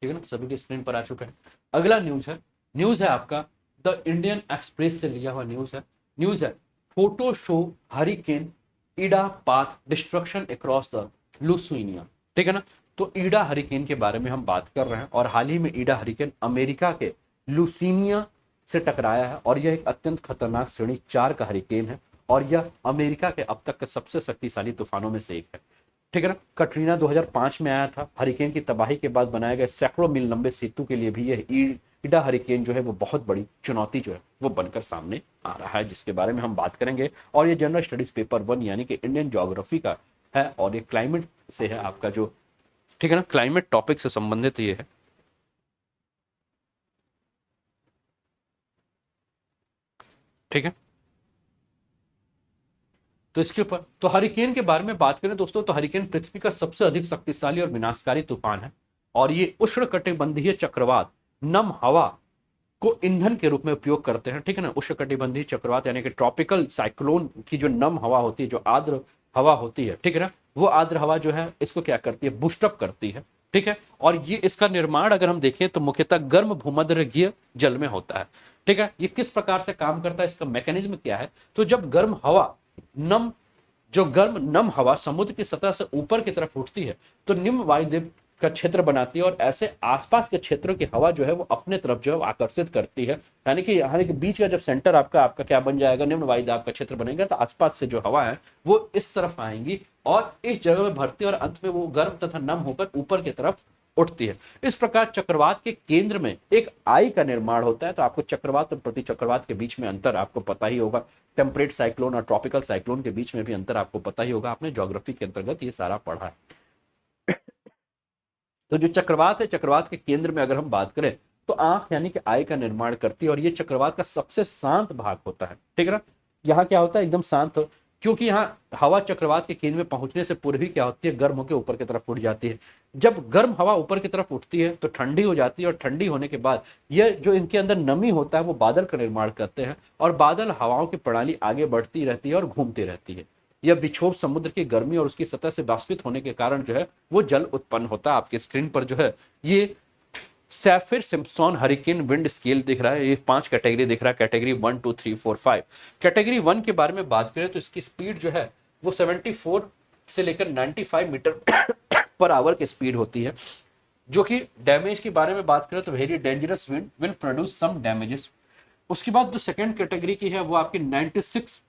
ठीक है ना, सभी के स्क्रीन पर आ चुका है। अगला न्यूज है आपका द इंडियन एक्सप्रेस से लिया हुआ न्यूज है photo show hurricane Ida path destruction across the Louisiana. ठीक है ना, तो ईडा हरिकेन के बारे में हम बात कर रहे हैं और हाल ही में ईडा हरिकेन अमेरिका के लुसिनिया से टकराया है और यह एक अत्यंत खतरनाक श्रेणी 4 का हरिकेन है और यह अमेरिका के अब तक के सबसे शक्तिशाली तूफानों में से एक है। ठीक है ना, कटरीना 2005 में आया था। हरिकेन की तबाही के बाद बनाए गए सैकड़ों मील लंबे सेतु के लिए भी यह ईडा हरिकेन जो है वो बहुत बड़ी चुनौती जो है वो बनकर सामने आ रहा है, जिसके बारे में हम बात करेंगे। और ये जनरल स्टडीज पेपर 1 यानी कि इंडियन ज्योग्राफी का है और ये क्लाइमेट से है आपका जो, ठीक है ना, क्लाइमेट टॉपिक से संबंधित ये है। ठीक है, तो इसके ऊपर तो हरिकेन के बारे में बात करें दोस्तों तो हरिकेन पृथ्वी का सबसे अधिक शक्तिशाली और विनाशकारी तूफान है और ये उष्णकटिबंधीय चक्रवात नम हवा को ईंधन के रूप में उपयोग करते हैं। ठीक है ना, उष्णकटिबंधीय चक्रवात यानी कि ट्रॉपिकल साइक्लोन की जो नम हवा होती है, जो आर्द्र हवा होती है, ठीक है ना, वो आर्द्र हवा जो है इसको क्या करती है, बूस्टअप करती है। ठीक है, और ये इसका निर्माण अगर हम देखें तो मुख्यतः गर्म भूमध्यरेखीय जल में होता है। ठीक है, ये किस प्रकार से काम करता है, इसका मैकेनिज्म क्या है, तो जब गर्म हवा नम जो गर्म नम हवा समुद्र की सतह से ऊपर की तरफ उठती है तो निम्न वायुद्वीप का क्षेत्र बनाती है और ऐसे आसपास के क्षेत्रों की हवा जो है वो अपने तरफ जो है आकर्षित करती है। यानी कि बीच का जब सेंटर आपका क्या बन जाएगा, निम्न वायुदाब का क्षेत्र बनेगा, तो आसपास से जो हवा है वो इस तरफ आएंगी और इस जगह में भरती है और अंत में वो गर्म तथा नम होकर ऊपर की तरफ उठती है। इस प्रकार चक्रवात के केंद्र में एक आई का निर्माण होता है। तो आपको चक्रवात और प्रति चक्रवात के बीच में अंतर आपको पता ही होगा, टेम्परेट साइक्लोन और ट्रॉपिकल साइक्लोन के बीच में भी अंतर आपको पता ही होगा, आपने ज्योग्राफी के अंतर्गत ये सारा पढ़ा है। तो जो चक्रवात है, चक्रवात के केंद्र में अगर हम बात करें तो आंख यानी कि आई का निर्माण करती है और ये चक्रवात का सबसे शांत भाग होता है। ठीक है ना, यहाँ क्या होता है, एकदम शांत हो, क्योंकि यहाँ हवा चक्रवात के केंद्र में पहुंचने से पूर्व ही क्या होती है, गर्म होकर ऊपर की तरफ उठ जाती है। जब गर्म हवा ऊपर की तरफ उठती है तो ठंडी हो जाती है और ठंडी होने के बाद ये जो इनके अंदर नमी होता है वो बादल का निर्माण करते हैं और बादल हवाओं की प्रणाली आगे बढ़ती रहती है और घूमती रहती है। यह विक्षोभ समुद्र की गर्मी और उसकी सतह से वाष्पित होने के कारण जो है वो जल उत्पन्न होता है। आपके स्क्रीन पर जो है ये सैफिर सिम्पसन हरिकेन विंड स्केल दिख रहा है, ये 5 कैटेगरी दिख रहा है, कैटेगरी 1 2 3 4 5। कैटेगरी 1 के बारे में बात करें तो इसकी स्पीड जो है वो 74 से लेकर 95 मीटर पर आवर की स्पीड होती है। जो कि डैमेज के बारे में बात करें तो very dangerous wind will produce some damages. उसके बाद जो सेकंड कैटेगरी की है वो आपकी 96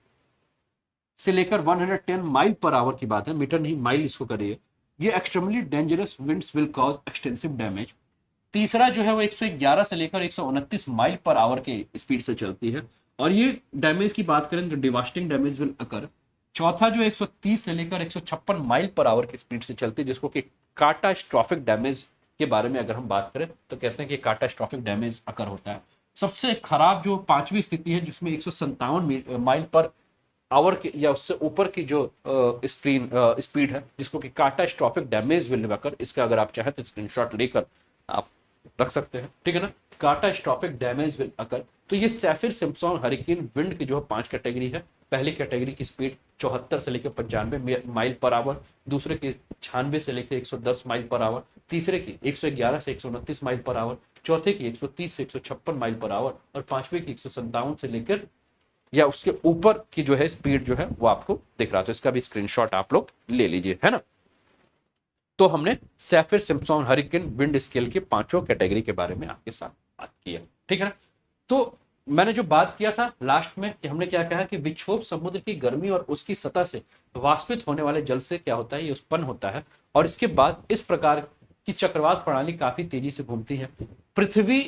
से लेकर 110 माइल पर आवर की बात है, मीटर नहीं माइल इसको करिए। ये extremely dangerous winds will cause extensive damage. तीसरा जो है वो 111 से लेकर 129 माइल पर आवर के स्पीड से चलती है और ये डैमेज की बात करें तो डिवास्टिंग डैमेज विल अकर। चौथा जो 130 से लेकर 156 माइल पर आवर की स्पीड से चलती है, जिसको कि काटास्ट्रॉफिक डैमेज के बारे में अगर हम बात करें तो कहते हैं कि काटास्ट्रॉफिक डैमेज अकर होता है। सबसे खराब जो 5वीं स्थिति है जिसमें 157 माइल पर आवर के या उससे ऊपर की जो स्पीड है, जिसको कि काटास्ट्रॉफिक डैमेज विल अकर। इसका अगर आप चाहें तो स्क्रीनशॉट लेकर आप रख सकते हैं। ठीक है ना, काटास्ट्रॉफिक डैमेज विल अकर। तो ये सैफिर सिम्पसन हरिकेन विंड की जो 5 कैटेगरी है, पहली कैटेगरी की स्पीड 74 से लेकर 95 माइल पर आवर, दूसरे की 96 से लेकर 110 माइल पर आवर, तीसरे की 111 से 129 माइल पर आवर, चौथे की 130 से 156 माइल पर आवर और पांचवे की 157 से लेकर या उसके ऊपर की जो है स्पीड जो है वो आपको दिख रहा है। तो इसका भी स्क्रीनशॉट आप लोग ले लीजिए, है ना। तो हमने सैफिर सिम्पसन हरिकेन विंड स्केल के 5 कैटेगरी के बारे में आपके साथ बात किया। ठीक है ना, तो मैंने जो बात किया था लास्ट में कि हमने क्या कहा कि विक्षोभ समुद्र की गर्मी और उसकी सतह से वाष्पित होने वाले जल से क्या होता है, ये उत्पन्न होता है और इसके बाद इस प्रकार की चक्रवात प्रणाली काफी तेजी से घूमती है। पृथ्वी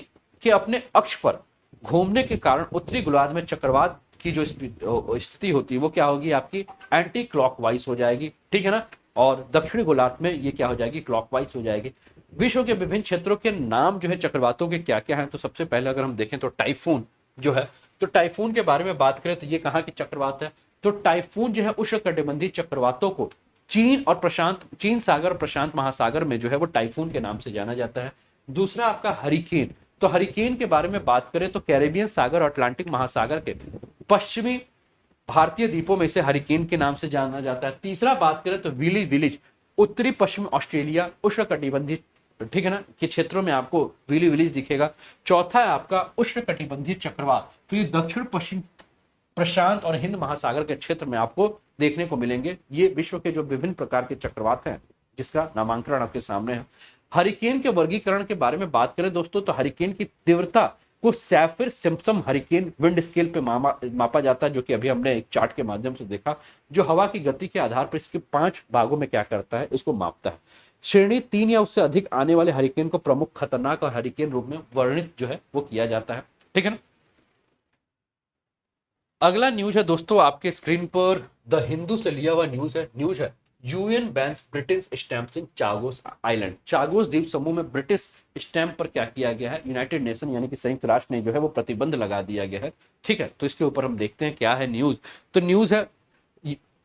कि अपने अक्ष पर घूमने के कारण उत्तरी गोलार्ध में चक्रवात की जो स्थिति होती है वो क्या होगी, आपकी एंटी क्लॉकवाइज हो जाएगी, ठीक है ना। और दक्षिणी गोलार्ध में ये क्या हो जाएगी, क्लॉकवाइज हो जाएगी। विश्व के विभिन्न क्षेत्रों के नाम जो है चक्रवातों के क्या क्या हैं, तो सबसे पहले अगर हम देखें तो टाइफून जो है, तो टाइफून के बारे में बात करें तो ये कहाँ की चक्रवात है, तो टाइफून जो है उष्णकटिबंधीय चक्रवातों को चीन सागर और प्रशांत महासागर में जो है वो टाइफून के नाम से जाना जाता है। दूसरा आपका हरिकेन, तो हरिकेन के बारे में बात करें तो कैरेबियन सागर और अटलांटिक महासागर के पश्चिमी भारतीय द्वीपों में इसे हरिकेन के नाम से जाना जाता है। तीसरा बात करें तो विली विलिज, उत्तरी पश्चिम ऑस्ट्रेलिया उष्णकटिबंधीय, ठीक है ना, के क्षेत्रों में आपको विली विलिज दिखेगा। चौथा है आपका उष्णकटिबंधीय चक्रवात, तो ये दक्षिण पश्चिम प्रशांत और हिंद महासागर के क्षेत्र में आपको देखने को मिलेंगे। ये विश्व के जो विभिन्न प्रकार के चक्रवात हैं जिसका नामांकन आपके सामने है। हरिकेन के वर्गीकरण के बारे में बात करें दोस्तों, तो हरिकेन की तीव्रता को सैफिर सिम्पसन हरिकेन विंड स्केल पे मापा जाता है, जो कि अभी हमने एक चार्ट के माध्यम से देखा, जो हवा की गति के आधार पर इसके 5 भागों में क्या करता है, इसको मापता है। श्रेणी 3 या उससे अधिक आने वाले हरिकेन को प्रमुख खतरनाक और हरिकेन रूप में वर्णित जो है वो किया जाता है, ठीक है ना। अगला न्यूज है दोस्तों आपके स्क्रीन पर, द हिंदू से लिया हुआ न्यूज है यूएन बैन्स ब्रिटिश स्टैंप्स इन चागोस आइलैंड। चागोस द्वीप समूह में ब्रिटिश स्टैंप पर क्या किया गया है, यूनाइटेड नेशन यानी कि संयुक्त राष्ट्र ने जो है वो प्रतिबंध लगा दिया गया है, ठीक है। तो इसके ऊपर हम देखते हैं क्या है न्यूज। तो न्यूज है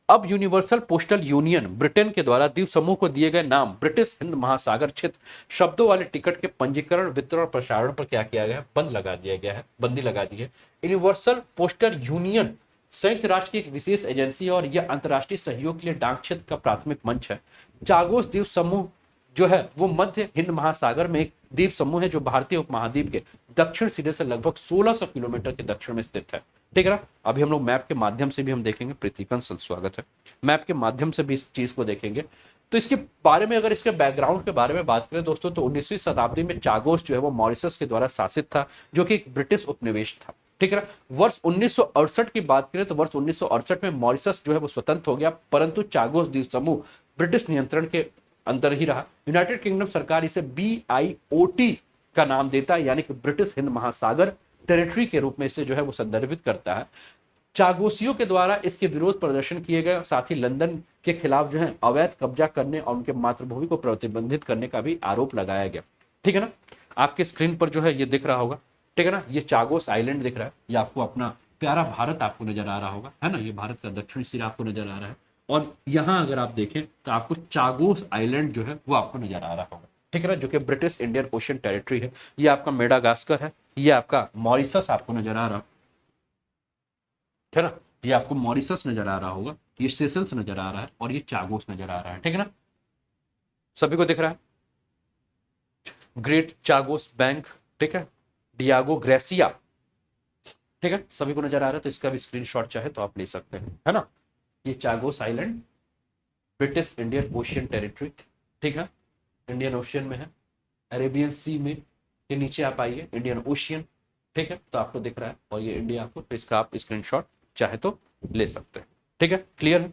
अब यूनिवर्सल पोस्टल यूनियन ब्रिटेन के द्वारा द्वीप समूह को दिए गए नाम ब्रिटिश हिंद महासागर क्षेत्र शब्दों वाले टिकट के पंजीकरण, वितरण और प्रसारण पर क्या किया गया है, बंदी लगा दी है। यूनिवर्सल पोस्टल यूनियन संयुक्त राष्ट्र की एक विशेष एजेंसी है और यह अंतर्राष्ट्रीय सहयोग के लिए डाक क्षेत्र का प्राथमिक मंच है। चागोस द्वीप समूह जो है वो मध्य हिंद महासागर में एक द्वीप समूह है जो भारतीय उपमहाद्वीप के दक्षिण सिरे से लगभग 1600 किलोमीटर के दक्षिण में स्थित है, ठीक है ना। अभी हम लोग मैप के माध्यम से भी हम देखेंगे, प्रीतिकन स्वागत है, मैप के माध्यम से भी इस चीज को देखेंगे। तो इसके बारे में अगर इसके बैकग्राउंड के बारे में बात करें दोस्तों, तो 19वीं शताब्दी में चागोस जो है वो मॉरिशस के द्वारा शासित था, जो कि एक ब्रिटिश उपनिवेश था, ठीक है ना। वर्ष 1968 की बात करें तो वर्ष 1968 में मॉरिशस जो है वो स्वतंत्र हो गया, परंतु चागोस द्वीप समूह ब्रिटिश नियंत्रण के अंदर ही रहा। यूनाइटेड किंगडम सरकार इसे BIOT का नाम देता है, यानी कि ब्रिटिश हिंद महासागर टेरिटरी के रूप में इसे जो है वो संदर्भित करता है। चागोसियों के द्वारा इसके विरोध प्रदर्शन किए गए, साथ ही लंदन के खिलाफ जो है अवैध कब्जा करने और उनके मातृभूमि को प्रतिबंधित करने का भी आरोप लगाया गया, ठीक है ना। आपके स्क्रीन पर जो है ये दिख रहा होगा, ठीक है ना, ये चागोस आइलैंड दिख रहा है, ये आपको अपना प्यारा भारत आपको नजर आ रहा होगा, है ना, ये भारत का दक्षिणी सिरा आपको नजर आ रहा है। और यहाँ अगर आप देखें तो आपको चागोस आइलैंड जो है वो आपको नजर आ रहा होगा, ठीक है ना, जो कि ब्रिटिश इंडियन ओशियन टेरिटरी है। ये आपका मेडागास्कर है, ये आपका मॉरिशस आपको नजर आ रहा है ना, ये आपको मॉरिशस नजर आ रहा होगा, ये सेशल्स नजर आ रहा है और ये चागोस नजर आ रहा है, ठीक है ना, सभी को दिख रहा है। ग्रेट चागोस बैंक, ठीक है, डियागो ग्रेसिया, ठीक है, सभी को नजर आ रहा है। तो इसका भी स्क्रीनशॉट चाहे तो आप ले सकते हैं, है ना। ये Chagos island British Indian ocean territory, ठीक है, इंडियन ओशियन में है, अरेबियन सी में के नीचे आप आइए इंडियन ओशियन, ठीक है, तो आपको दिख रहा है और ये इंडिया आपको, तो इसका आप स्क्रीनशॉट चाहे तो ले सकते हैं, ठीक है, क्लियर है।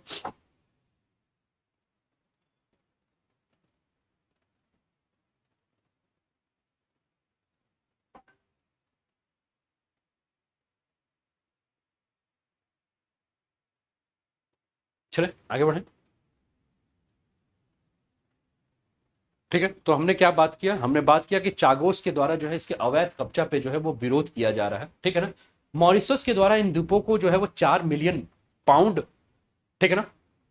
चले आगे बढ़े, ठीक है। तो हमने क्या बात किया, हमने बात किया कि चागोस के द्वारा जो है इसके अवैध कब्जा पे जो है वो विरोध किया जा रहा है, ठीक है ना। मॉरिशस के द्वारा इन द्वीपों को जो है वो 4 मिलियन पाउंड, ठीक है ना,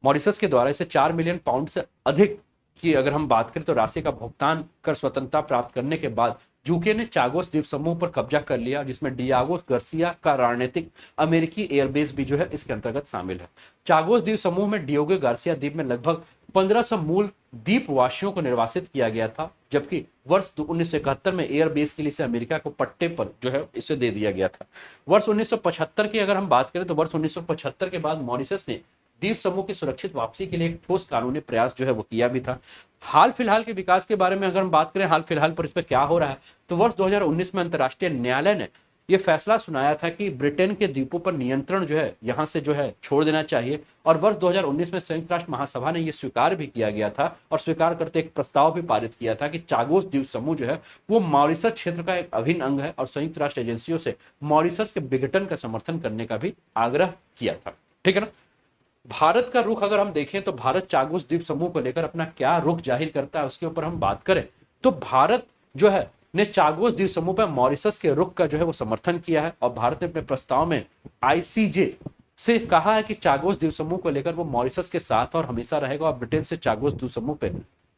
मॉरिशस के द्वारा इसे 4 मिलियन पाउंड से अधिक की अगर हम बात करें तो राशि का भुगतान कर स्वतंत्रता प्राप्त करने के बाद यूके ने चागोस द्वीप समूह पर कब्जा कर लिया, जिसमें डियागो गार्सिया का रणनीतिक अमेरिकी एयरबेस भी जो है इसके अंतर्गत शामिल है। चागोस द्वीप समूह में डियागो गार्सिया द्वीप में लगभग 1500 मूल द्वीपवासियों को निर्वासित किया गया था, जबकि वर्ष 1971 में एयरबेस के लिए इसे अमेरिका को पट्टे पर जो है इसे दे दिया गया था। वर्ष 1975 की अगर हम बात करें तो वर्ष 1975 के बाद मॉरिशस ने द्वीप समूह की सुरक्षित वापसी के लिए एक ठोस कानूनी प्रयास जो है वो किया भी था। हाल फिलहाल के विकास के बारे में अगर हम बात करें, हाल फिलहाल पर इस पर क्या हो रहा है, तो वर्ष 2019 में अंतर्राष्ट्रीय न्यायालय ने ये फैसला सुनाया था कि ब्रिटेन के द्वीपों पर नियंत्रण जो है यहाँ से जो है छोड़ देना चाहिए। और वर्ष 2019 में संयुक्त राष्ट्र महासभा ने यह स्वीकार भी किया गया था और स्वीकार करते एक प्रस्ताव भी पारित किया था कि चागोस द्वीप समूह जो है वो मॉरिशस क्षेत्र का एक अभिन्न अंग है और संयुक्त राष्ट्र एजेंसियों से मॉरिशस के विघटन का समर्थन करने का भी आग्रह किया था। ठीक है ना। भारत का रुख अगर हम देखें तो भारत चागोस द्वीप समूह को लेकर अपना क्या रुख जाहिर करता है उसके ऊपर हम बात करें तो भारत जो है ने चागोस द्वीप समूह पर मॉरिशस के रुख का जो है वो समर्थन किया है और भारत ने अपने प्रस्ताव में आईसीजे से कहा है कि चागोस द्वीप समूह को लेकर वो मॉरिशस के साथ और हमेशा रहेगा और ब्रिटेन से चागोस द्वीप समूह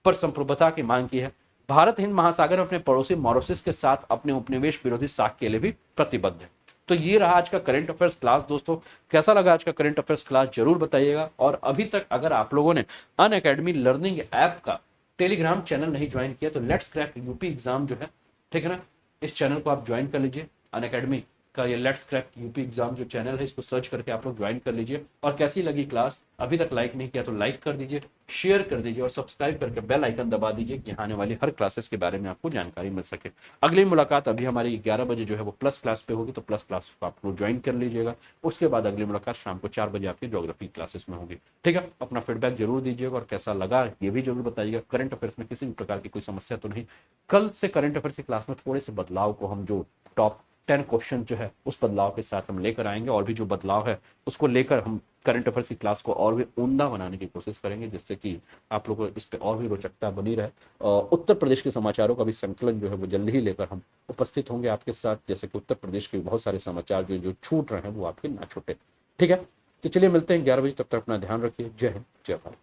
पर संप्रभुता की मांग की है। भारत हिंद महासागर में अपने पड़ोसी मॉरिशस के साथ अपने उपनिवेश विरोधी साख के लिए भी प्रतिबद्ध है। तो ये रहा आज का करंट अफेयर्स क्लास। दोस्तों कैसा लगा आज का करंट अफेयर्स क्लास जरूर बताइएगा। और अभी तक अगर आप लोगों ने अनअकैडमी लर्निंग ऐप का टेलीग्राम चैनल नहीं ज्वाइन किया तो लेट्स क्रैक यूपी एग्जाम जो है, ठीक है ना, इस चैनल को आप ज्वाइन कर लीजिए। अनअकैडमी का ये लेट्स क्रैक यूपी एग्जाम जो चैनल है इसको सर्च करके आप लोग ज्वाइन कर लीजिए। और कैसी लगी क्लास, अभी तक लाइक नहीं किया तो लाइक कर दीजिए, शेयर कर दीजिए और सब्सक्राइब करके बेल आइकन दबा दीजिए कि आने वाली हर क्लासेस के बारे में आपको जानकारी मिल सके। अगली मुलाकात अभी हमारी 11 बजे जो है वो प्लस क्लास पे होगी, तो प्लस क्लास को आप लोग ज्वाइन कर लीजिएगा। उसके बाद अगली मुलाकात शाम को 4 बजे आपकी ज्योग्राफी क्लासेस में होगी। ठीक है, अपना फीडबैक जरूर दीजिएगा और कैसा लगा ये भी जरूर बताइएगा। करंट अफेयर्स में किसी भी प्रकार की कोई समस्या तो नहीं। कल से करंट अफेयर्स की क्लास में थोड़े से बदलाव को हम जो टॉप 10 क्वेश्चन जो है उस बदलाव के साथ हम लेकर आएंगे और भी जो बदलाव है उसको लेकर हम करंट अफेयर्स की क्लास को और भी उम्दा बनाने की कोशिश करेंगे जिससे कि आप लोगों को इस पे और भी रोचकता बनी रहे। उत्तर प्रदेश के समाचारों का भी संकलन जो है वो जल्दी ही लेकर हम उपस्थित होंगे आपके साथ, जैसे कि उत्तर प्रदेश के बहुत सारे समाचार जो छूट रहे हैं वो आपके ना छूटे। ठीक है, तो चलिए मिलते हैं 11 बजे, तब तक अपना ध्यान रखिए। जय हिंद, जय भारत।